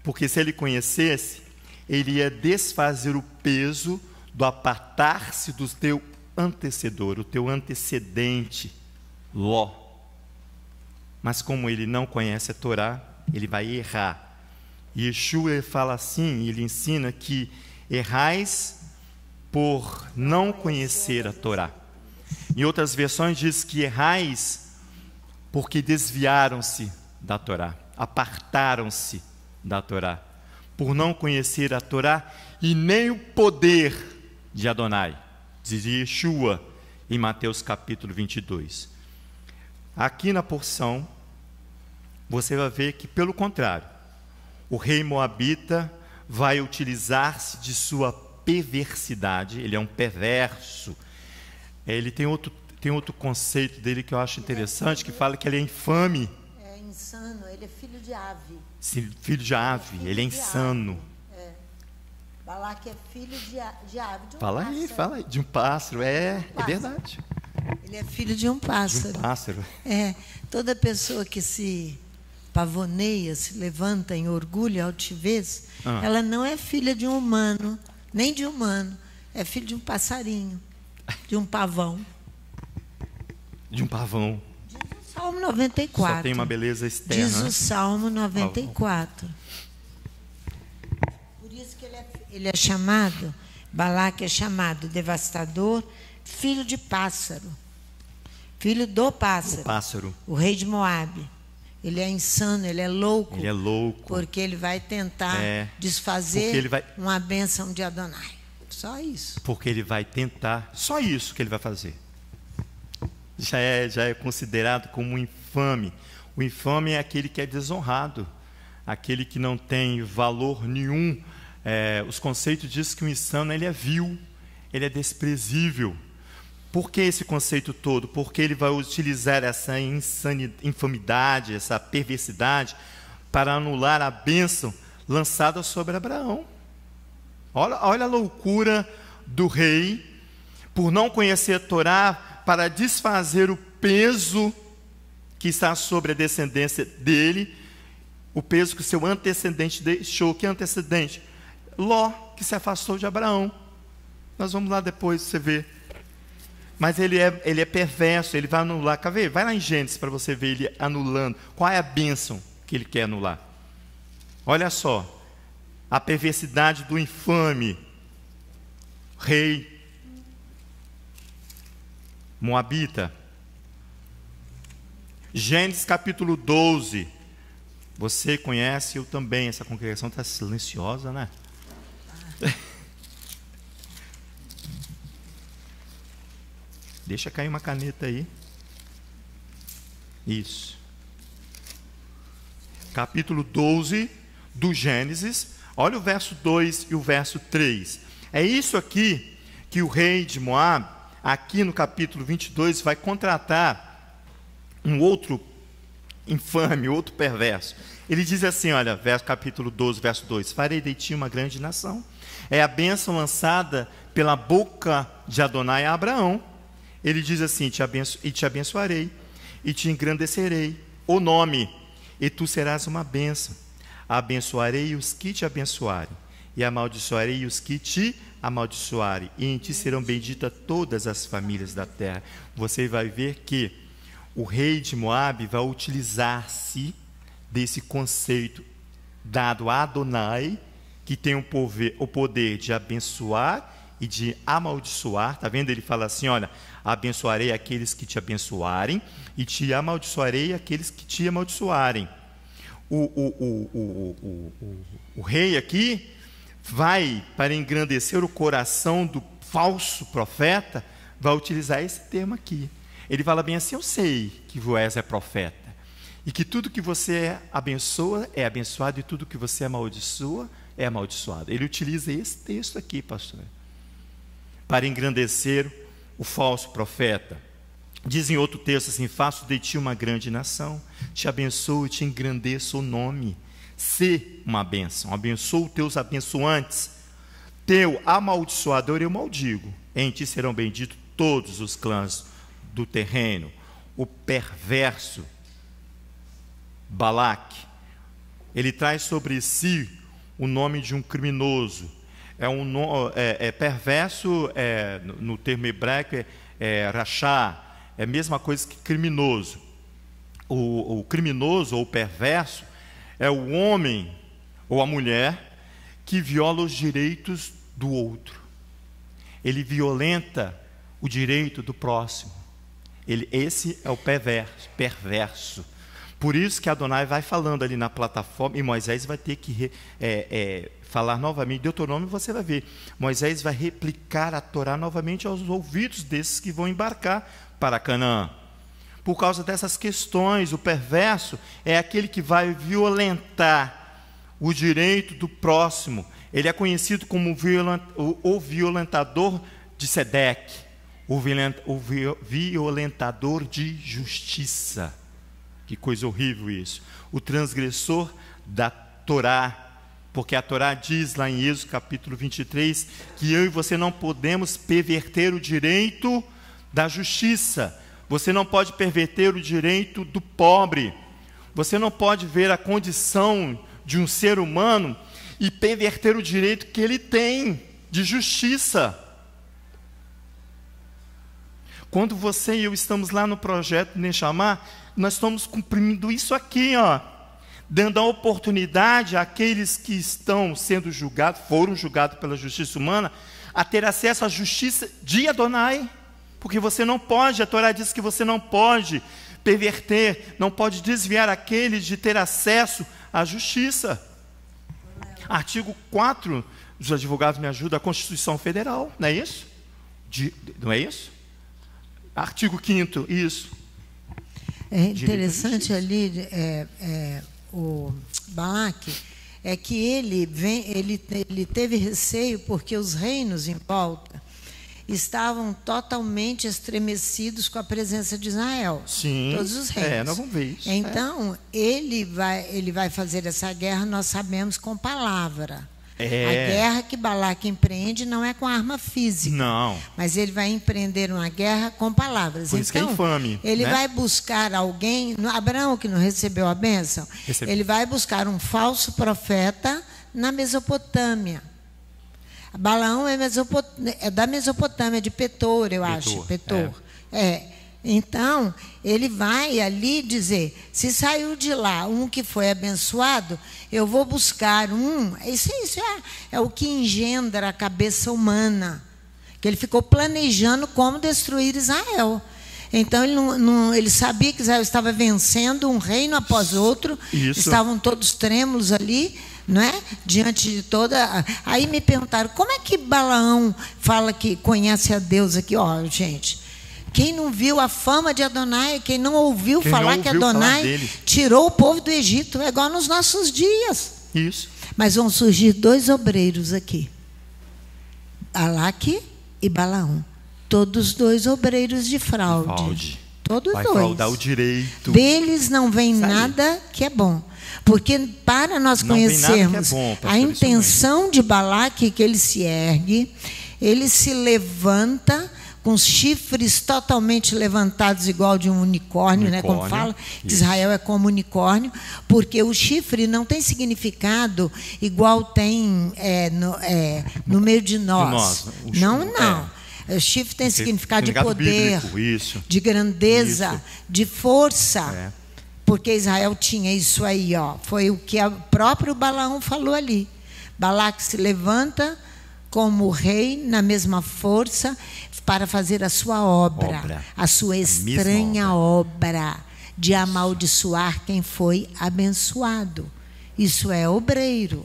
Porque se ele conhecesse, ele ia desfazer o peso do apartar-se do teu antecedor, o teu antecedente, Ló. Mas como ele não conhece a Torá, ele vai errar. E Yeshua fala assim, ele ensina que errais por não conhecer a Torá. Em outras versões diz que errais porque desviaram-se da Torá, apartaram-se da Torá, por não conhecer a Torá e nem o poder de Adonai, dizia Yeshua em Mateus capítulo 22. Aqui na porção, você vai ver que, pelo contrário, o rei Moabita vai utilizar-se de sua perversidade. Ele é um perverso. Ele tem outro conceito dele que eu acho interessante, que fala que ele é infame. É insano, ele é filho de ave. Sim, filho de ave, ele é insano. Balaque é filho de ave, de um fala pássaro. Aí, fala aí, de um pássaro, é verdade. Ele é filho de um pássaro. De um pássaro. Toda pessoa que se pavoneia, se levanta em orgulho e altivez, ela não é filha de um humano, nem de humano, é filho de um passarinho, de um pavão. De um pavão. Diz o Salmo 94. Só tem uma beleza externa. Diz o Salmo 94. Por isso que ele é filho. ele é chamado, Balaque é chamado devastador, filho de pássaro, filho do pássaro. O pássaro. O rei de Moabe. Ele é insano, ele é louco. Ele é louco. Porque ele vai tentar desfazer uma bênção de Adonai. Só isso. Porque ele vai tentar, só isso que ele vai fazer. Já é considerado como um infame. O infame é aquele que é desonrado, aquele que não tem valor nenhum. Os conceitos dizem que o insano ele é vil, ele é desprezível. Por que esse conceito todo? Porque ele vai utilizar essa infamidade, essa perversidade, para anular a bênção lançada sobre Abraão. Olha a loucura do rei, por não conhecer a Torá, para desfazer o peso que está sobre a descendência dele, o peso que o seu antecedente deixou. Que antecedente? Ló, que se afastou de Abraão. Nós vamos lá depois, você vê. Mas ele é perverso, ele vai anular. Quer ver? Vai lá em Gênesis para você ver ele anulando. Qual é a bênção que ele quer anular? Olha só, a perversidade do infame rei moabita. Gênesis capítulo 12. Você conhece, eu também. Essa congregação está silenciosa, né? Deixa cair uma caneta aí. Isso. Capítulo 12 do Gênesis. Olha o verso 2 e o verso 3. É isso aqui que o rei de Moab, aqui no capítulo 22, vai contratar um outro infame, outro perverso. Ele diz assim, olha, capítulo 12, verso 2. Farei de ti uma grande nação. É a bênção lançada pela boca de Adonai a Abraão. Ele diz assim, te abençoarei, e te engrandecerei o nome, e tu serás uma bênção. Abençoarei os que te abençoarem, e amaldiçoarei os que te amaldiçoarem, e em ti serão benditas todas as famílias da terra. Você vai ver que o rei de Moabe vai utilizar-se desse conceito dado a Adonai, que tem o poder de abençoar e de amaldiçoar. Está vendo? Ele fala assim, olha, abençoarei aqueles que te abençoarem e te amaldiçoarei aqueles que te amaldiçoarem. O rei aqui vai, para engrandecer o coração do falso profeta, vai utilizar esse termo aqui. Ele fala bem assim, eu sei que Boaz é profeta, e que tudo que você abençoa é abençoado, e tudo que você amaldiçoa é amaldiçoado. Ele utiliza esse texto aqui, pastor, para engrandecer o falso profeta. Diz em outro texto assim, faço de ti uma grande nação, te abençoo e te engrandeço o nome. Sê uma bênção, abençoo os teus abençoantes, teu amaldiçoador eu maldigo, em ti serão benditos todos os clãs do terreno. O perverso Balaque, ele traz sobre si o nome de um criminoso. Perverso, no termo hebraico, rachá, é a mesma coisa que criminoso. O criminoso ou perverso é o homem ou a mulher que viola os direitos do outro. Ele violenta o direito do próximo. Esse é o perverso. Por isso que Adonai vai falando ali na plataforma, e Moisés vai ter que falar novamente. Deuteronômio, você vai ver, Moisés vai replicar a Torá novamente aos ouvidos desses que vão embarcar para Canaã. Por causa dessas questões, o perverso é aquele que vai violentar o direito do próximo. Ele é conhecido como o violentador de Sedeque, o violentador de justiça. Que coisa horrível isso. O transgressor da Torá. Porque a Torá diz lá em Êxodo capítulo 23 que eu e você não podemos perverter o direito da justiça. Você não pode perverter o direito do pobre. Você não pode ver a condição de um ser humano e perverter o direito que ele tem de justiça. Quando você e eu estamos lá no projeto Neshama, nós estamos cumprindo isso aqui, ó. dando a oportunidade àqueles que estão sendo julgados, foram julgados pela justiça humana, a ter acesso à justiça de Adonai. Porque você não pode, a Torá diz que você não pode perverter, não pode desviar aqueles de ter acesso à justiça. Artigo 4, os advogados me ajudam, a Constituição Federal, não é isso? Não é isso? Artigo 5º, isso. É interessante ali, o Balaque, é que ele teve receio porque os reinos em volta estavam totalmente estremecidos com a presença de Israel. Sim. Todos os reinos. Nós vamos ver isso. Então, ele vai fazer essa guerra, nós sabemos, com palavra. A guerra que Balaque empreende não é com arma física. Não. Mas ele vai empreender uma guerra com palavras. Por isso que é infame, ele né? vai buscar alguém, Abraão que não recebeu a bênção, ele vai buscar um falso profeta na Mesopotâmia. Balaão é da Mesopotâmia, de Petor, eu acho. Petor. Então, ele vai ali dizer, se saiu de lá um que foi abençoado, eu vou buscar um. Isso é o que engendra a cabeça humana. Que ele ficou planejando como destruir Israel. Então, ele sabia que Israel estava vencendo um reino após outro. Isso. Estavam todos trêmulos ali, não é? Diante de toda... Aí me perguntaram, como é que Balaão fala que conhece a Deus aqui? Ó, gente, quem não viu a fama de Adonai, quem não ouviu falar que Adonai tirou o povo do Egito, é igual nos nossos dias. Isso. Mas vão surgir 2 obreiros aqui, Balaque e Balaão. Todos 2 obreiros de fraude. Todos vai 2. fraudar o direito. Deles não vem nada que é bom. Porque para nós conhecermos a intenção de Balaque, que ele se ergue, ele se levanta com os chifres totalmente levantados, igual de um unicórnio, né? Como fala, que Israel é como unicórnio, porque o chifre não tem significado igual tem no meio de nós. Não. O chifre tem significado de poder, bíblico, de grandeza, de força. Porque Israel tinha isso aí, ó. Foi o que o próprio Balaão falou ali. Balaque se levanta como rei, na mesma força, para fazer a sua obra. A sua estranha obra de amaldiçoar quem foi abençoado. Isso é obreiro.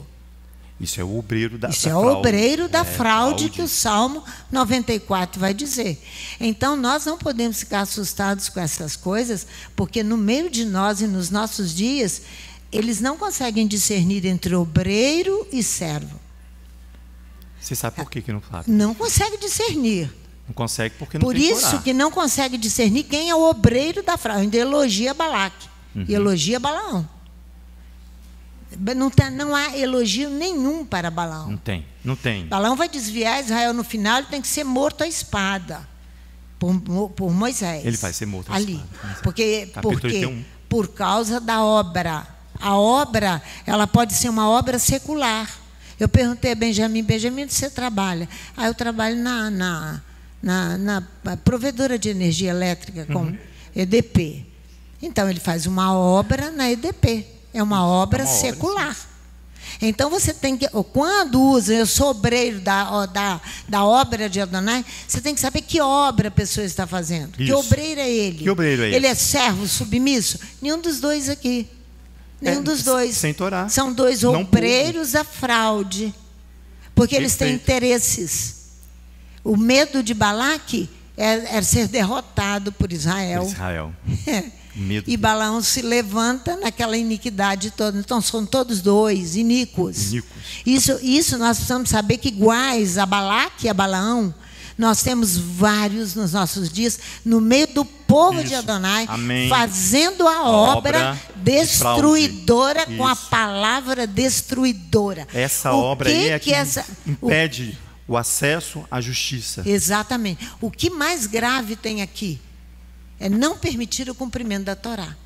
Isso é o obreiro da fraude. Isso é o obreiro da fraude que o Salmo 94 vai dizer. Então, nós não podemos ficar assustados com essas coisas, porque no meio de nós e nos nossos dias, eles não conseguem discernir entre obreiro e servo. Você sabe por que não sabe? Não consegue discernir. Não consegue porque não por tem isso que não consegue discernir quem é o obreiro da fraude. Ainda elogia Balaque e elogia Balaão. Não há elogio nenhum para Balaão. Não tem. Balaão vai desviar Israel no final, ele tem que ser morto à espada por Moisés. Ele vai ser morto à espada. Porque por causa da obra. A obra, ela pode ser uma obra secular. Eu perguntei a Benjamin, onde você trabalha? Eu trabalho na provedora de energia elétrica, com EDP. Então, ele faz uma obra na EDP. É uma obra secular. Então, você tem que... Quando usa, eu sou obreiro da obra de Adonai, você tem que saber que obra a pessoa está fazendo. Isso. Que obreiro é ele? Que obreiro é ele? Ele é servo, submisso? Nenhum dos dois aqui. Nenhum dos dois. Sem Torá. São 2 obreiros da fraude. Porque eles têm interesses. O medo de Balaque é ser derrotado por Israel. E Balaão se levanta naquela iniquidade toda. Então, são todos 2 iníquos. Isso nós precisamos saber que iguais a Balaque e a Balaão, nós temos vários nos nossos dias, no meio do povo de Adonai, fazendo a obra destruidora com a palavra destruidora. Essa obra aí é que impede o acesso à justiça. Exatamente. O que mais grave tem aqui é não permitir o cumprimento da Torá.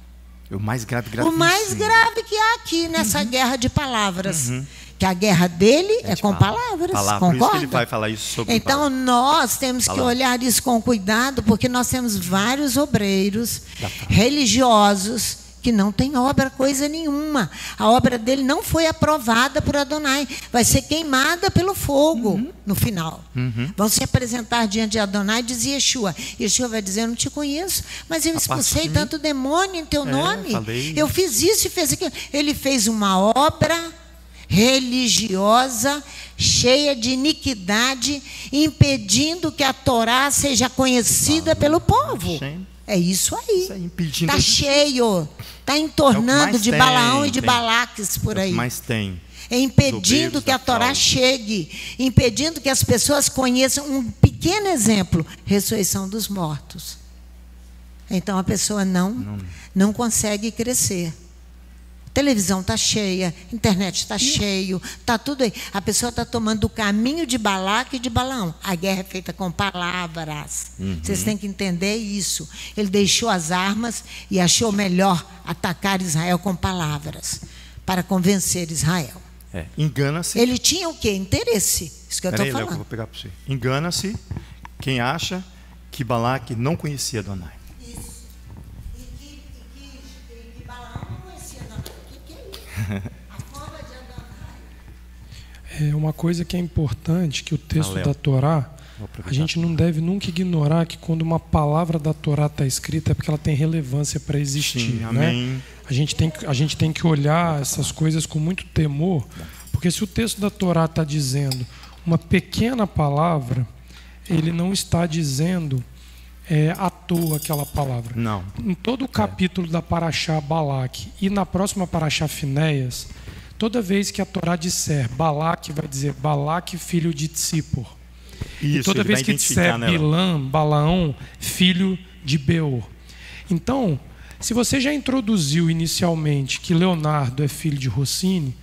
O mais grave que há aqui nessa guerra de palavras. Que a guerra dele é com palavras. Concorda? Por isso que ele vai falar isso sobre Então, nós temos que olhar isso com cuidado, porque nós temos vários obreiros religiosos que não tem obra coisa nenhuma. A obra dele não foi aprovada por Adonai. Vai ser queimada pelo fogo no final. Vão se apresentar diante de Adonai, diz Yeshua. Yeshua vai dizer, eu não te conheço, mas eu expulsei tanto demônio em teu nome. Eu fiz isso e fez aquilo. Ele fez uma obra religiosa, cheia de iniquidade, impedindo que a Torá seja conhecida pelo povo. É isso aí. Está cheio. Está entornando de Balaão e de Balaques por aí. Mas tem. É impedindo que a Torá chegue, impedindo que as pessoas conheçam um pequeno exemplo, ressurreição dos mortos. Então a pessoa não consegue crescer. A televisão está cheia, a internet está cheio, está tudo aí. A pessoa está tomando o caminho de Balaque e de Balaão. A guerra é feita com palavras. Vocês têm que entender isso. Ele deixou as armas e achou melhor atacar Israel com palavras, para convencer Israel. Engana-se. Ele tinha o quê? Interesse. Isso que eu estou falando. Léo, eu vou pegar para você. Engana-se quem acha que Balaque não conhecia Adonai. É uma coisa que é importante, que o texto da Torá, a gente não deve nunca ignorar que quando uma palavra da Torá está escrita é porque ela tem relevância para existir. Né? A gente tem que olhar essas coisas com muito temor, porque se o texto da Torá está dizendo uma pequena palavra, ele não está dizendo à toa aquela palavra. Não. Em todo o capítulo da Parashá Balaque e na próxima Parashá Finéias, toda vez que a Torá disser Balaque, vai dizer Balaque, filho de Tzipor. E toda vez que disser Bilã, Balaão, filho de Beor. Então, se você já introduziu inicialmente que Leonardo é filho de Rossini,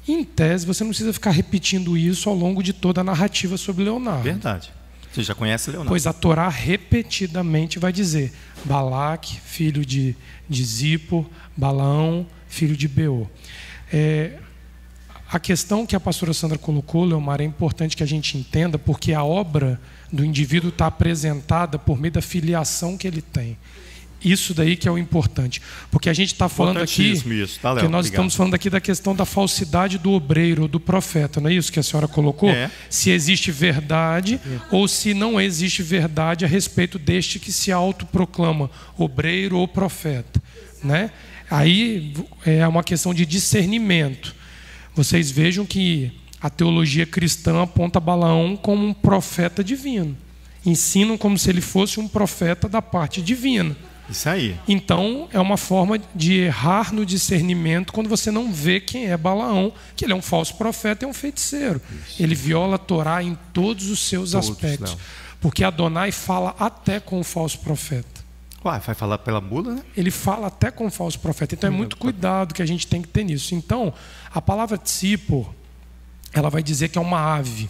em tese você não precisa ficar repetindo isso ao longo de toda a narrativa sobre Leonardo. Verdade. Você já conhece Leonardo. Pois a Torá repetidamente vai dizer Balaque, filho de Zippor, Balaão, filho de Beor. A questão que a pastora Sandra colocou, Leomar, é importante que a gente entenda, porque a obra do indivíduo está apresentada por meio da filiação que ele tem. Isso daí que é o importante. Porque a gente está falando aqui, isso, tá, Léo? que nós estamos falando aqui da questão da falsidade do obreiro, do profeta, não é isso que a senhora colocou? Se existe verdade ou se não existe verdade a respeito deste que se autoproclama obreiro ou profeta, né? Aí é uma questão de discernimento. Vocês vejam que a teologia cristã aponta Balaão como um profeta divino. Ensinam como se ele fosse um profeta da parte divina. Isso aí. Então, é uma forma de errar no discernimento quando você não vê quem é Balaão, que ele é um falso profeta e um feiticeiro. Isso. Ele viola a Torá em todos os seus aspectos. Não. Porque Adonai fala até com o falso profeta. Vai falar pela mula, né? Ele fala até com o falso profeta. Então, é muito cuidado que a gente tem que ter nisso. Então, a palavra Tzipor, ela vai dizer que é uma ave.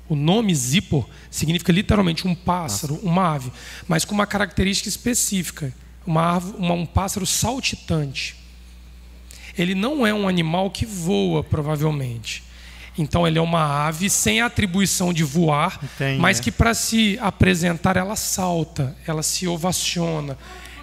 O nome Zippor significa literalmente um pássaro, uma ave, mas com uma característica específica, um pássaro saltitante. Ele não é um animal que voa, provavelmente. Então ele é uma ave sem atribuição de voar, mas que para se apresentar ela salta, ela se ovaciona,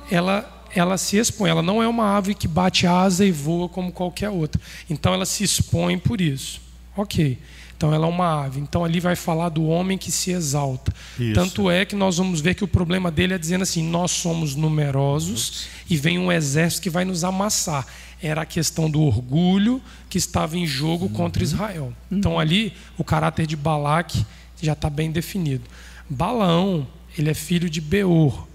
ela se expõe. Ela não é uma ave que bate asa e voa como qualquer outra. Então ela se expõe por isso. Ok. Então ela é uma ave. Então ali vai falar do homem que se exalta. Isso. Tanto é que nós vamos ver que o problema dele é dizendo assim, nós somos numerosos e vem um exército que vai nos amassar. Era a questão do orgulho que estava em jogo contra Israel. Então ali o caráter de Balaque já está bem definido. Balaão, ele é filho de Beor.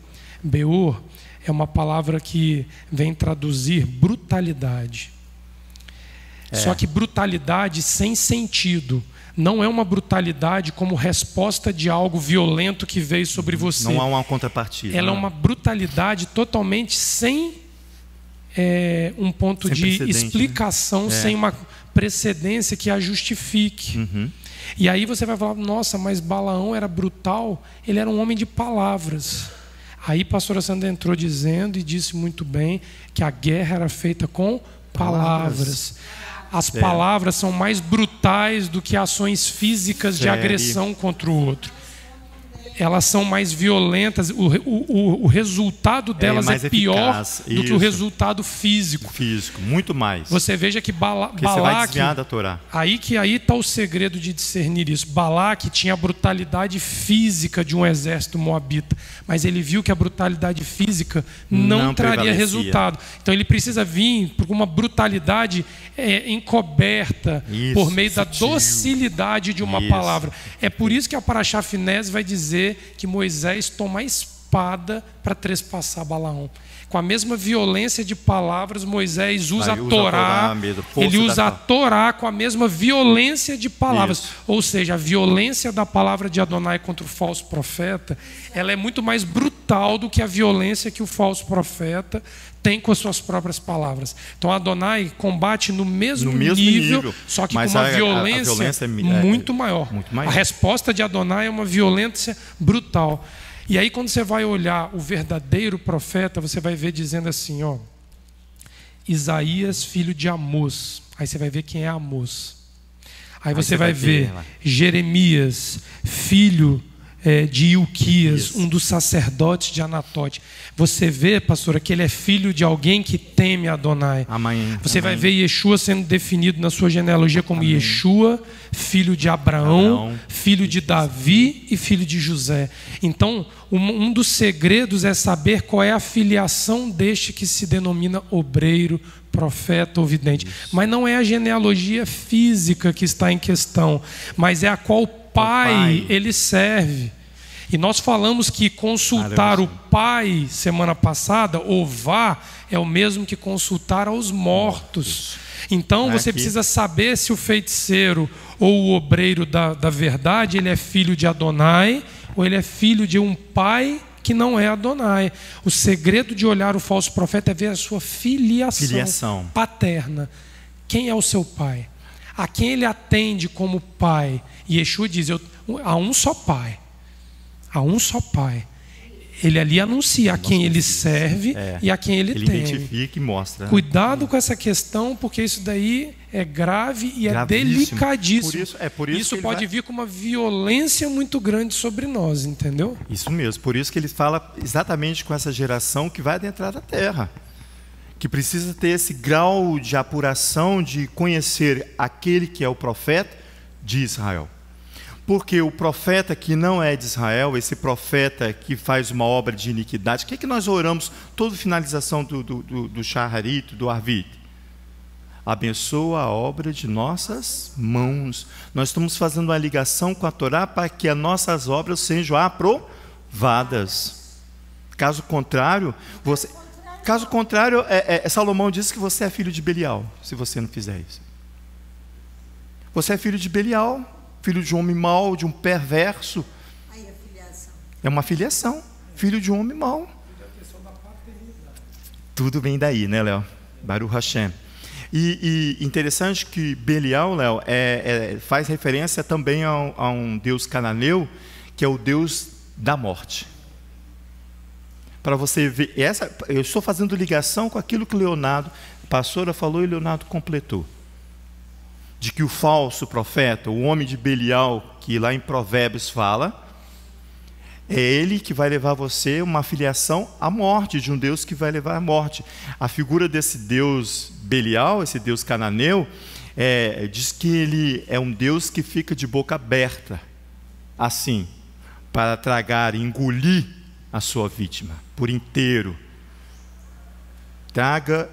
Beor é uma palavra que vem traduzir brutalidade. Só que brutalidade sem sentido. Não é uma brutalidade como resposta de algo violento que veio sobre você. Não há uma contrapartida. Ela é uma brutalidade totalmente sem um ponto de explicação, né? Sem uma precedência que a justifique. E aí você vai falar, nossa, mas Balaão era brutal, ele era um homem de palavras. Aí a pastora Sandra entrou dizendo e disse muito bem que a guerra era feita com palavras. As palavras são mais brutais do que ações físicas de agressão contra o outro. elas são mais violentas, o resultado delas é pior do que o resultado físico. Físico, muito mais. Você veja que Porque você vai desviar da Torá. Aí está o segredo de discernir isso. Balaque tinha a brutalidade física de um exército moabita, mas ele viu que a brutalidade física não traria resultado. Então ele precisa vir por uma brutalidade encoberta, por meio da docilidade de uma palavra. É por isso que a Parashá Finés vai dizer que Moisés toma a espada para trespassar Balaão. Com a mesma violência de palavras, Moisés usa a Torá. Ele usa a Torá com a mesma violência de palavras. Isso. Ou seja, a violência da palavra de Adonai contra o falso profeta, ela é muito mais brutal do que a violência que o falso profeta tem com as suas próprias palavras. Então Adonai combate no mesmo nível, só que com uma violência muito maior. A resposta de Adonai é uma violência brutal. E aí quando você vai olhar o verdadeiro profeta, você vai ver dizendo assim, ó, Isaías, filho de Amós. Aí você vai ver quem é Amós. Aí você vai ver Jeremias, filho de Ilquias, um dos sacerdotes de Anatote. Você vê, pastora, que ele é filho de alguém que teme Adonai. Você vai ver Yeshua sendo definido na sua genealogia como Yeshua, filho de Abraão, filho de Davi e filho de José. Então, um dos segredos é saber qual é a filiação deste que se denomina obreiro, profeta ou vidente. Mas não é a genealogia física que está em questão, mas é a qual pai ele serve. E nós falamos que consultar o pai semana passada, ová, é o mesmo que consultar aos mortos. Então você precisa saber se o feiticeiro ou o obreiro da verdade, ele é filho de Adonai ou ele é filho de um pai que não é Adonai. O segredo de olhar o falso profeta é ver a sua filiação paterna. Quem é o seu pai? A quem ele atende como pai? E Yeshua diz, há um só pai. Há um só pai. Ele ali anuncia a quem ele serve e a quem ele teme. Ele identifica e mostra. Cuidado com essa questão, porque isso daí é grave e é delicadíssimo. Isso pode vir com uma violência muito grande sobre nós, entendeu? Isso mesmo. Por isso que ele fala exatamente com essa geração que vai adentrar a terra. Que precisa ter esse grau de apuração, de conhecer aquele que é o profeta de Israel. Porque o profeta que não é de Israel, esse profeta que faz uma obra de iniquidade, o que é que nós oramos toda finalização do Shaharit, do Arvit? Abençoa a obra de nossas mãos. Nós estamos fazendo uma ligação com a Torá para que as nossas obras sejam aprovadas. Caso contrário, Salomão disse que você é filho de Belial, se você não fizer isso. Você é filho de Belial, filho de um homem mau, de um perverso. Aí a filiação. É uma filiação, filho de um homem mau. Tudo vem daí, né, Léo? Baruch Hashem. E interessante que Belial, Léo, faz referência também a um deus cananeu, que é o deus da morte. Para você ver, eu estou fazendo ligação com aquilo que Leonardo, a pastora falou e Leonardo completou. De que o falso profeta, o homem de Belial, que lá em Provérbios fala, é ele que vai levar você uma filiação à morte, de um Deus que vai levar à morte. A figura desse Deus Belial, esse Deus cananeu, diz que ele é um Deus que fica de boca aberta, assim, para tragar, engolir a sua vítima por inteiro. Traga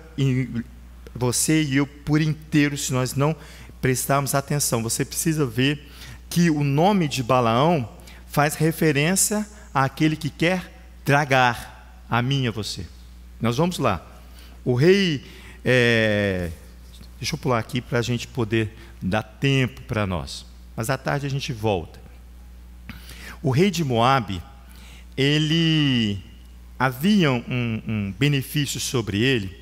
você e eu por inteiro, se nós não prestarmos atenção. Você precisa ver que o nome de Balaão faz referência àquele que quer tragar a mim e a você. Nós vamos lá. O rei, deixa eu pular aqui para a gente poder dar tempo para nós, mas à tarde a gente volta. O rei de Moabe, havia um benefício sobre ele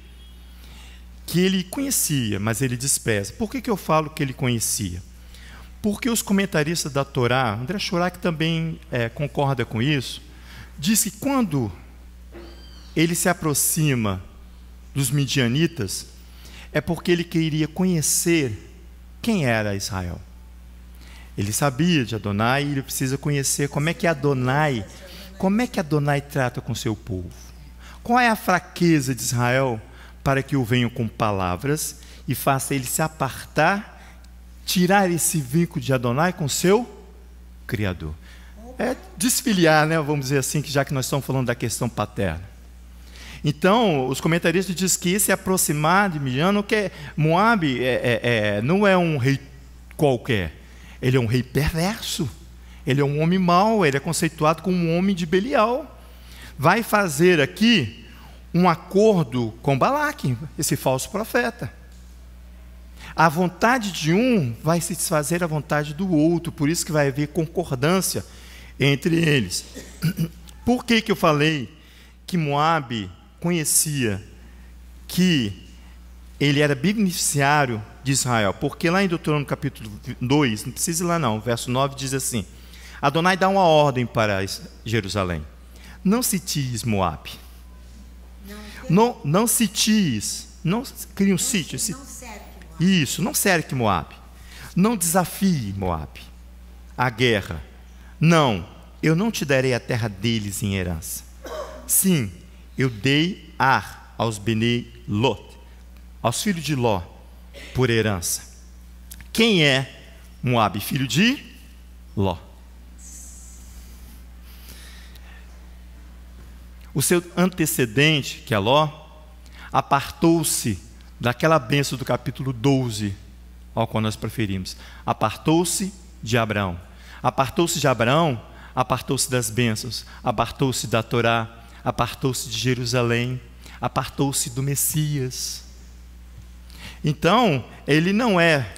que ele conhecia, mas ele despreza. Por que eu falo que ele conhecia? Porque os comentaristas da Torá, André Chorak também concorda com isso, diz que quando ele se aproxima dos midianitas, é porque ele queria conhecer quem era Israel. Ele sabia de Adonai e ele precisa conhecer como é que Adonai trata com seu povo. Qual é a fraqueza de Israel para que o venham com palavras e faça ele se apartar, tirar esse vínculo de Adonai com seu Criador. É desfiliar, né? Vamos dizer assim, que já que nós estamos falando da questão paterna. Então, os comentaristas dizem que se aproximar de Midian, que Moabe não é um rei qualquer. Ele é um rei perverso. Ele é um homem mau. Ele é conceituado como um homem de Belial. Vai fazer aqui um acordo com Balaque, esse falso profeta. A vontade de um vai se desfazer a vontade do outro. Por isso que vai haver concordância entre eles. Por que eu falei que Moabe conhecia que ele era beneficiário de Israel? Porque lá em Deuteronômio capítulo 2, não precisa ir lá não, verso 9 diz assim: Adonai dá uma ordem para Jerusalém: não sities Moabe, não sities, não crie um sítio, isso, não cerque Moabe, não desafie Moabe a guerra, não, eu não te darei a terra deles em herança. Sim, eu dei Ar aos Benei Lot, aos filhos de Ló, por herança. Quem é Moabe? Filho de Ló. O seu antecedente, que é Ló, apartou-se daquela bênção do capítulo 12, ao qual nós preferimos. Apartou-se de Abraão. Apartou-se de Abraão, apartou-se das bênçãos, apartou-se da Torá, apartou-se de Jerusalém, apartou-se do Messias. Então, ele não é,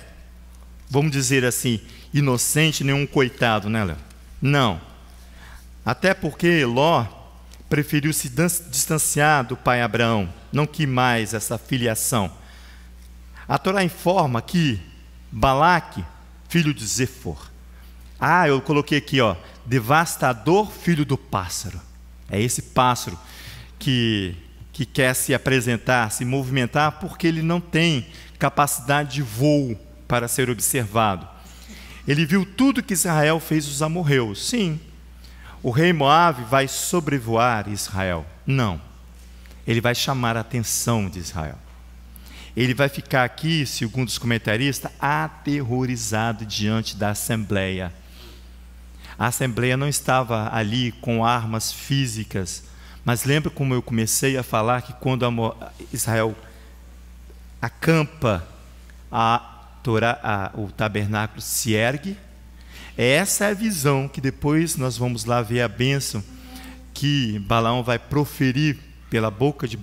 vamos dizer assim, inocente, nenhum coitado, né, Léo? Não. Até porque Ló preferiu se distanciar do pai Abraão, não quis mais essa filiação. A Torá informa que Balaque, filho de Zefor, eu coloquei aqui, devastador filho do pássaro. É esse pássaro que quer se apresentar, se movimentar, porque ele não tem capacidade de voo para ser observado. Ele viu tudo que Israel fez aos amorreus. Sim, o rei Moabe vai sobrevoar Israel. Não, ele vai chamar a atenção de Israel. Ele vai ficar aqui, segundo os comentaristas, aterrorizado diante da Assembleia. A Assembleia não estava ali com armas físicas, mas lembra como eu comecei a falar que quando Israel acampa, o tabernáculo se ergue? Essa é a visão que depois nós vamos lá ver a bênção que Balaão vai proferir pela boca de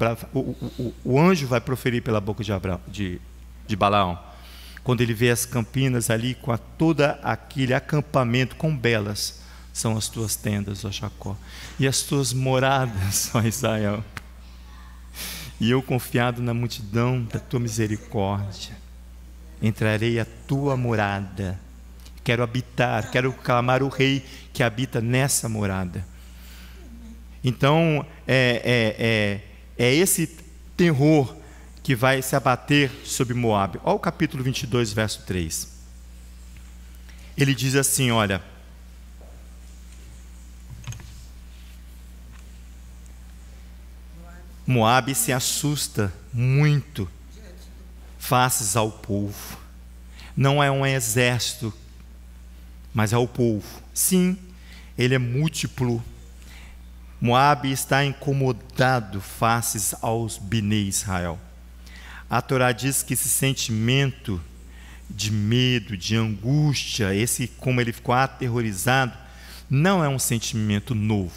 o anjo vai proferir pela boca de Balaão. Quando ele vê as campinas ali com todo aquele acampamento, quão belas são as tuas tendas, ó Jacó, e as tuas moradas, ó Israel. E eu, confiado na multidão da tua misericórdia, entrarei à tua morada. Quero habitar, quero clamar o rei que habita nessa morada. Então, é esse terror que vai se abater sobre Moabe. Olha o capítulo 22, verso 3. Ele diz assim, olha: Moabe se assusta muito faces ao povo. Não é um exército, mas é o povo. Sim, ele é múltiplo. Moabe está incomodado faces aos Benei Israel. A Torá diz que esse sentimento de medo, de angústia, como ele ficou aterrorizado, não é um sentimento novo.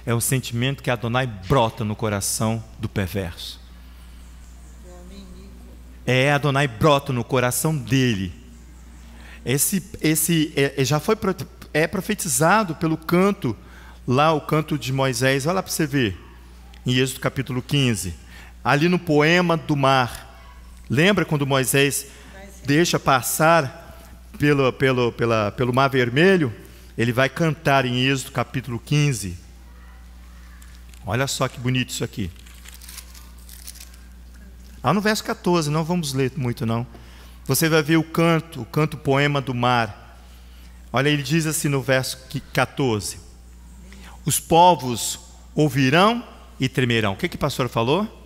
É um sentimento que Adonai brota no coração do perverso. Adonai brota no coração dele. Já foi profetizado pelo canto, lá o canto de Moisés. Olha lá para você ver, em Êxodo capítulo 15. Ali no poema do mar, lembra quando Moisés deixa passar pelo mar vermelho? Ele vai cantar em Êxodo capítulo 15. Olha só que bonito isso aqui. No verso 14, não vamos ler muito não. Você vai ver o canto poema do mar. Olha, ele diz assim no verso 14: os povos ouvirão e tremerão. O que o pastor falou?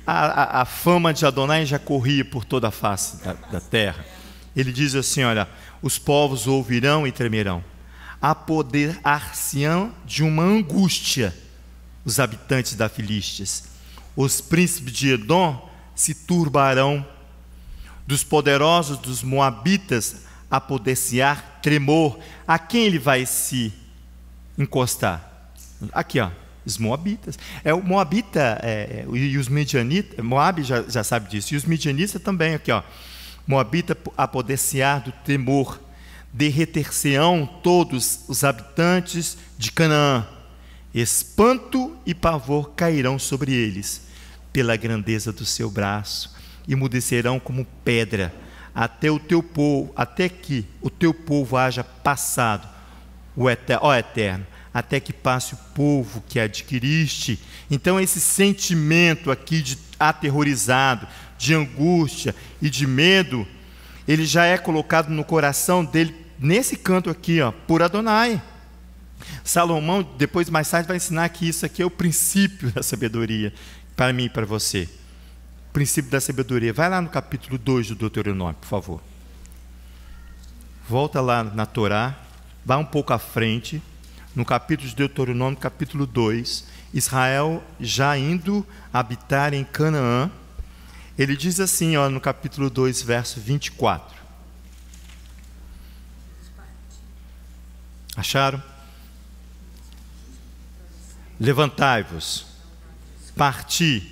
A fama de Adonai já corria por toda a face da terra. Ele diz assim, olha, os povos ouvirão e tremerão. Apoderar-se-ão de uma angústia os habitantes da Filístia. Os príncipes de Edom se turbarão. Dos poderosos dos Moabitas apoder-se-á tremor. A quem ele vai se encostar? Aqui, ó, os Moabitas. O Moabita e os Midianitas, Moab já sabe disso, e os Midianitas também, aqui, ó. Moabita apoder-se-á do temor, derreter-se-ão todos os habitantes de Canaã. Espanto e pavor cairão sobre eles, pela grandeza do seu braço, e emudecerão como pedra, até que o teu povo haja passado, ó Eterno, até que passe o povo que adquiriste. Então esse sentimento aqui de aterrorizado, de angústia e de medo, ele já é colocado no coração dele, nesse canto aqui, ó, por Adonai. Salomão, depois mais tarde, vai ensinar que isso aqui é o princípio da sabedoria, para mim e para você. O princípio da sabedoria. Vai lá no capítulo 2 do Deuteronômio, por favor. Volta lá na Torá, vai um pouco à frente, no capítulo de Deuteronômio, capítulo 2, Israel já indo habitar em Canaã. Ele diz assim, ó, no capítulo 2, verso 24. Acharam? Levantai-vos, parti,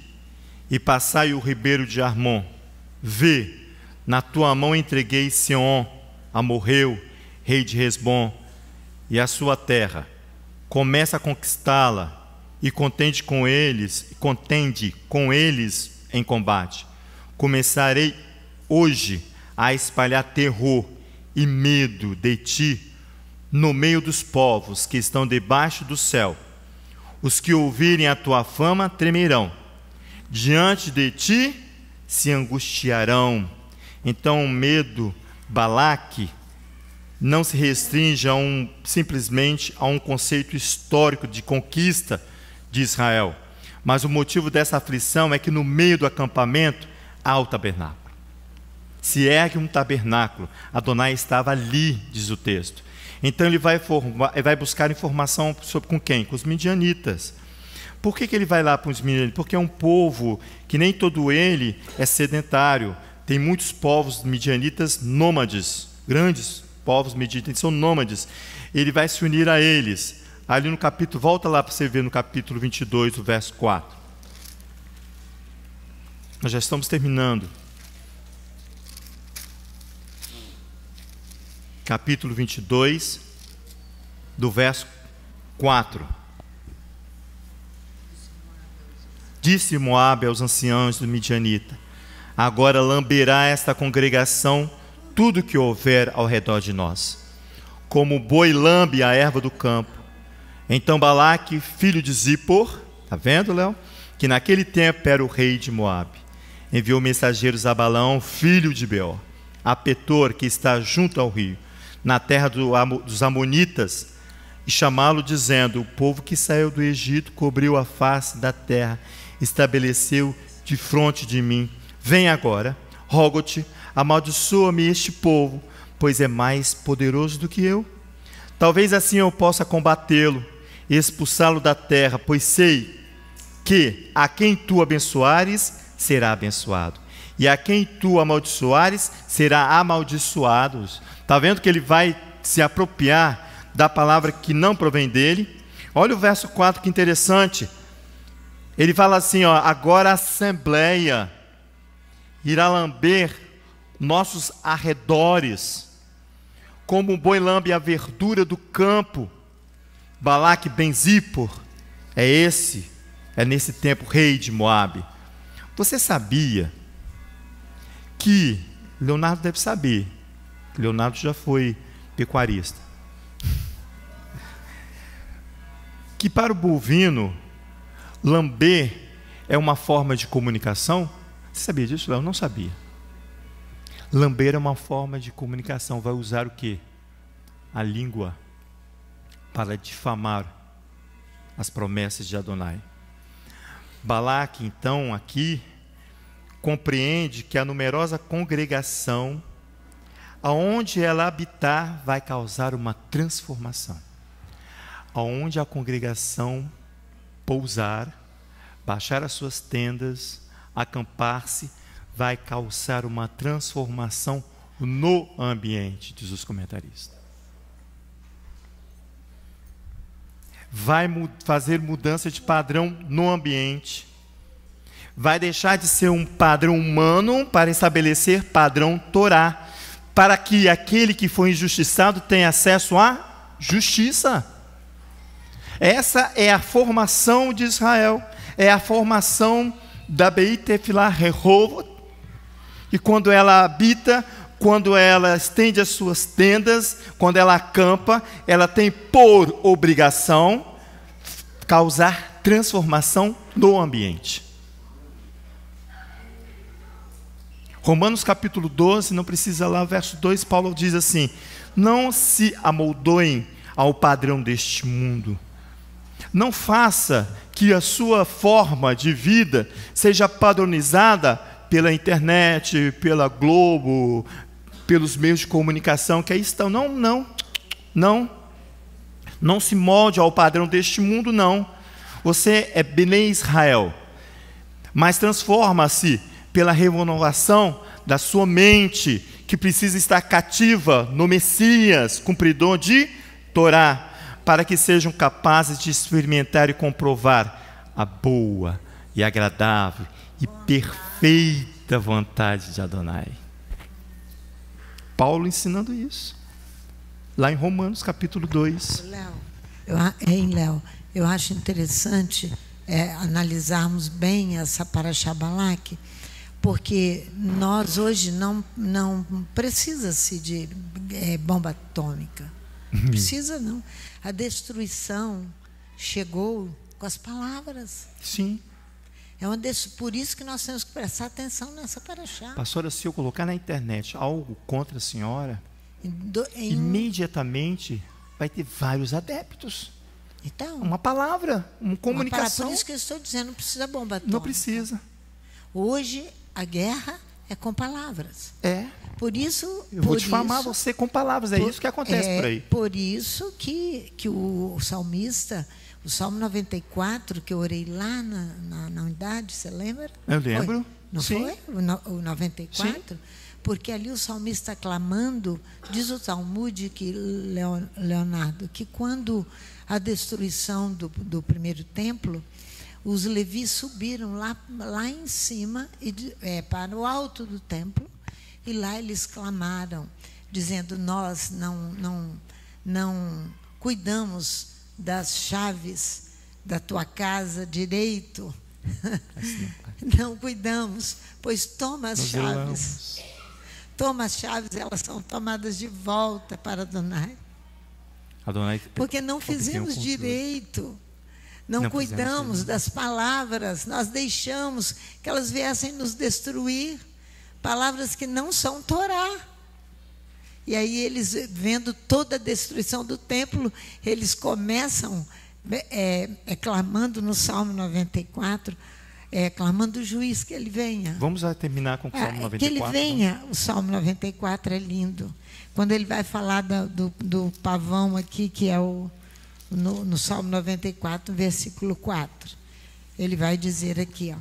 e passai o ribeiro de Armon. Vê, na tua mão entreguei Sion, amorreu, rei de Hesbom, e a sua terra. Começa a conquistá-la, e contende com eles em combate. Começarei hoje a espalhar terror e medo de ti no meio dos povos que estão debaixo do céu. Os que ouvirem a tua fama tremerão, diante de ti se angustiarão. Então o medo, Balaque, não se restringe simplesmente a um conceito histórico de conquista de Israel, mas o motivo dessa aflição é que no meio do acampamento há o tabernáculo. Se ergue um tabernáculo, Adonai estava ali, diz o texto. Então ele vai buscar informação sobre com quem? Com os midianitas. Por que ele vai lá para os midianitas? Porque é um povo que nem todo ele é sedentário. Tem muitos povos midianitas nômades, grandes povos midianitas são nômades. Ele vai se unir a eles. Ali no capítulo, volta lá para você ver no capítulo 22, o verso 4. Nós já estamos terminando. Capítulo 22, do verso 4. Disse Moabe aos anciãos do Midianita: agora lamberá esta congregação tudo que houver ao redor de nós, como o boi lambe a erva do campo. Então Balaque, filho de Zippor, está vendo, Léo? Que naquele tempo era o rei de Moabe, enviou mensageiros a Balaão, filho de Beor, a Petor, que está junto ao rio, na terra dos Amonitas, e chamá-lo, dizendo: o povo que saiu do Egito cobriu a face da terra, estabeleceu defronte de mim. Vem agora, rogo-te, amaldiçoa-me este povo, pois é mais poderoso do que eu. Talvez assim eu possa combatê-lo e expulsá-lo da terra, pois sei que a quem tu abençoares será abençoado, e a quem tu amaldiçoares será amaldiçoado. Está vendo que ele vai se apropriar da palavra que não provém dele? Olha o verso 4, que interessante. Ele fala assim, ó: agora a assembleia irá lamber nossos arredores, como um boi lambe a verdura do campo. Balaque ben Zippor é nesse tempo rei de Moabe. Você sabia que, Leonardo deve saber, Leonardo já foi pecuarista, que para o bovino, lamber é uma forma de comunicação? Você sabia disso, Léo? Não sabia. Lamber é uma forma de comunicação. Vai usar o quê? a língua para difamar as promessas de Adonai. Balaque, então, aqui, compreende que a numerosa congregação, aonde ela habitar, vai causar uma transformação. Aonde a congregação pousar, baixar as suas tendas, acampar-se, vai causar uma transformação no ambiente, diz os comentaristas. Vai fazer mudança de padrão no ambiente. Vai deixar de ser um padrão humano para estabelecer padrão Torá, para que aquele que foi injustiçado tenha acesso à justiça. Essa é a formação de Israel, é a formação da Beit Tefillah Rehovot, e quando ela habita, quando ela estende as suas tendas, quando ela acampa, ela tem por obrigação causar transformação no ambiente. Romanos capítulo 12, não precisa lá, verso 2, Paulo diz assim: não se amoldoem ao padrão deste mundo. Não faça que a sua forma de vida seja padronizada pela internet, pela Globo, pelos meios de comunicação que aí estão. Não se molde ao padrão deste mundo, não. Você é Bnei Israel, mas transforma-se pela renovação da sua mente, que precisa estar cativa no Messias, cumpridor de Torá, para que sejam capazes de experimentar e comprovar a boa e agradável e perfeita vontade de Adonai. Paulo ensinando isso, lá em Romanos capítulo 2. Léo, eu acho interessante analisarmos bem essa Parashá Balaque, porque nós hoje não precisa-se de bomba atômica. Não precisa, não. A destruição chegou com as palavras. Sim. Por isso que nós temos que prestar atenção nessa Parashá. Pastora, se eu colocar na internet algo contra a senhora, imediatamente vai ter vários adeptos. Então, uma palavra, uma comunicação. Por isso que eu estou dizendo, não precisa bomba atômica. Não precisa. Hoje, a guerra é com palavras. Por isso... Eu vou difamar você com palavras, isso que acontece por aí. Por isso que o salmista, o Salmo 94, que eu orei lá na unidade, você lembra? Eu lembro. Foi? Não Sim. foi? O 94? Sim. Porque ali o salmista clamando, diz o Talmud, Leonardo, que quando a destruição do primeiro templo, os levis subiram lá em cima, para o alto do templo, e lá eles clamaram, dizendo: nós não cuidamos das chaves da tua casa direito, não cuidamos, pois toma as chaves. Toma as chaves, elas são tomadas de volta para Adonai. Porque não fizemos direito. Não cuidamos das palavras, nós deixamos que elas viessem nos destruir, palavras que não são Torá. E aí eles, vendo toda a destruição do templo, eles começam clamando no Salmo 94, clamando o juiz que ele venha. Vamos terminar com o Salmo 94. Que ele venha, o Salmo 94 é lindo. Quando ele vai falar do pavão aqui, que é no Salmo 94, versículo 4. Ele vai dizer aqui,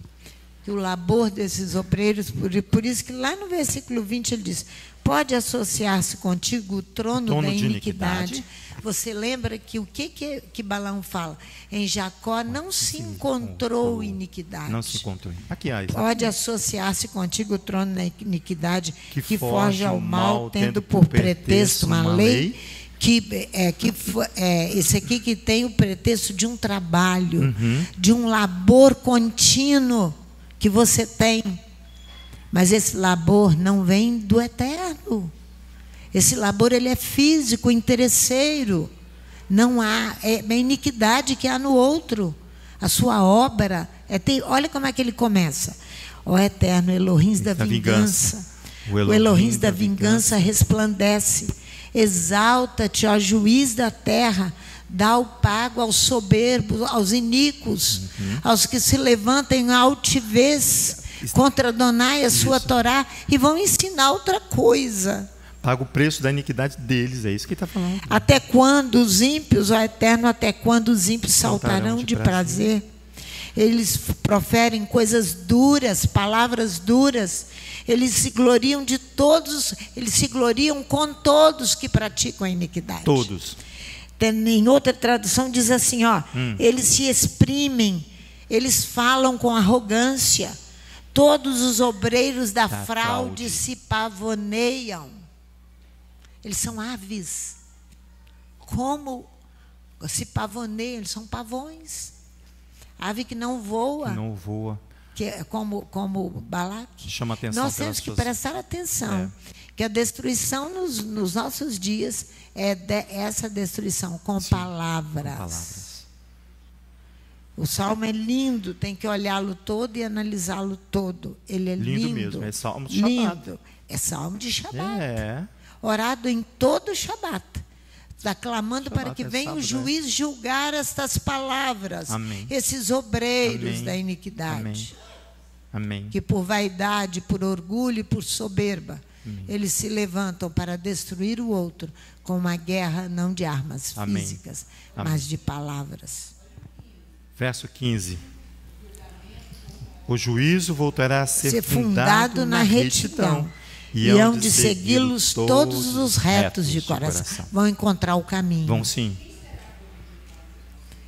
que o labor desses obreiros, por isso que lá no versículo 20 ele diz: pode associar-se contigo o trono da iniquidade. Você lembra que o que Balaão fala? Em Jacó não se encontrou iniquidade. Não se encontrou. Aqui, pode associar-se contigo o trono da iniquidade, que forja o mal, tendo por pretexto uma lei, esse aqui que tem o pretexto de um trabalho, de um labor contínuo que você tem. Mas esse labor não vem do eterno. Esse labor, ele é físico, interesseiro. Não há, é a iniquidade que há no outro. A sua obra, olha como é que ele começa. Ó Eterno, Elohim da vingança. O Elohim da vingança resplandece. Exalta-te, ó juiz da terra, dá o pago aos soberbos, aos iníquos, aos que se levantam em altivez contra Adonai, a sua Torá, e vão ensinar outra coisa. Paga o preço da iniquidade deles, é isso que ele está falando. Até quando os ímpios, ó Eterno, até quando os ímpios saltarão de prazer? Eles proferem coisas duras, palavras duras. Eles se gloriam de todos, eles se gloriam com todos que praticam a iniquidade. Todos. Em outra tradução diz assim, ó, eles se exprimem, eles falam com arrogância. Todos os obreiros da fraude se pavoneiam. Eles são aves. Como se pavoneiam? Eles são pavões. Ave que não voa. Que não voa. Que é como Balaque. Chama atenção. Nós temos que prestar atenção. Que a destruição nos nossos dias é essa destruição com palavras. Com palavras. O Salmo é lindo, tem que olhá-lo todo e analisá-lo todo. Ele é lindo. Lindo mesmo, é Salmo de Shabat. Lindo. É Salmo de Shabat. É. Orado em todo o Shabat. Está clamando para que venha o juiz julgar estas palavras. Amém. Esses obreiros da iniquidade. Amém. Que por vaidade, por orgulho e por soberba, eles se levantam para destruir o outro com uma guerra não de armas físicas, mas de palavras. Verso 15. O juízo voltará a ser fundado na retidão. E hão de segui-los todos os retos de coração. Vão encontrar o caminho. Vão sim.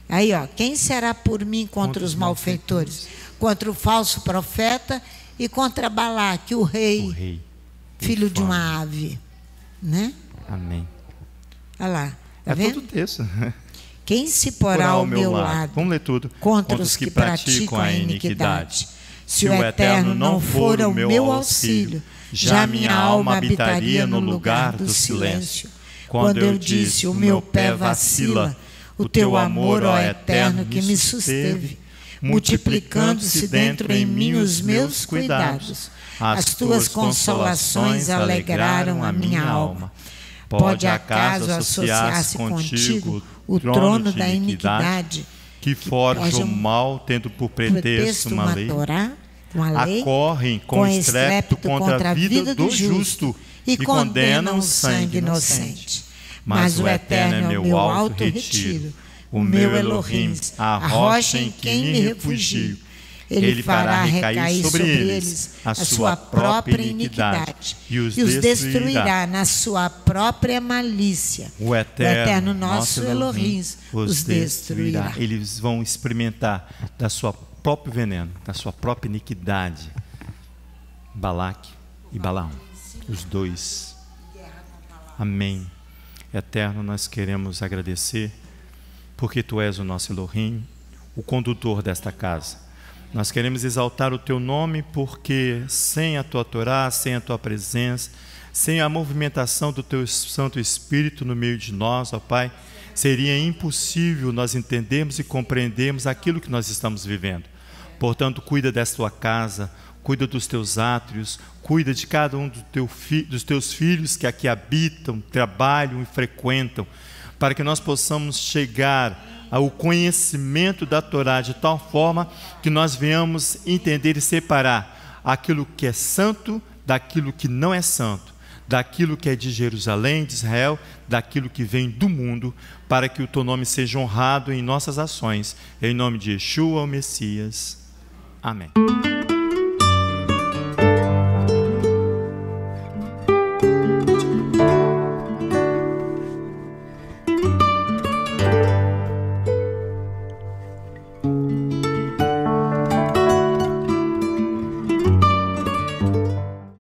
Aí, ó, quem será por mim contra os malfeitores? Contra o falso profeta e contra Balaque, o rei filho de uma ave. Né? Amém. Olha lá. Tá vendo? Todo texto. Quem se porá ao meu lado? Vamos ler tudo. Contra os que praticam a iniquidade. Se o Eterno não for o meu auxílio, já minha alma habitaria no lugar do silêncio. Quando eu disse, o meu pé vacila, o teu amor, ó Eterno, que me susteve, multiplicando-se dentro em mim os meus cuidados. As tuas consolações alegraram a minha alma. Pode acaso associar-se contigo o trono da iniquidade, que forja o mal, tendo por pretexto uma lei, acorrem com estrépito contra a vida do justo e condenam o sangue inocente. Mas o Eterno é o meu alto retiro, o meu Elohim, a rocha em quem me refugio. Ele fará recair sobre eles a sua própria iniquidade e os destruirá na sua própria malícia. O Eterno nosso Elohim os destruirá. Eles vão experimentar da sua próprio veneno, da sua própria iniquidade. Balaque e Balaão, os dois. Amém. Eterno, nós queremos agradecer porque Tu és o nosso Elohim, o condutor desta casa. Nós queremos exaltar o Teu nome porque sem a Tua Torá, sem a Tua presença, sem a movimentação do Teu Santo Espírito no meio de nós, ó Pai, seria impossível nós entendermos e compreendermos aquilo que nós estamos vivendo. Portanto, cuida desta Tua casa, cuida dos Teus átrios, cuida de cada um dos Teus filhos que aqui habitam, trabalham e frequentam, para que nós possamos chegar ao conhecimento da Torá de tal forma que nós venhamos entender e separar aquilo que é santo daquilo que não é santo, daquilo que é de Jerusalém, de Israel, daquilo que vem do mundo, para que o Teu nome seja honrado em nossas ações. Em nome de Yeshua, o Messias. Amém.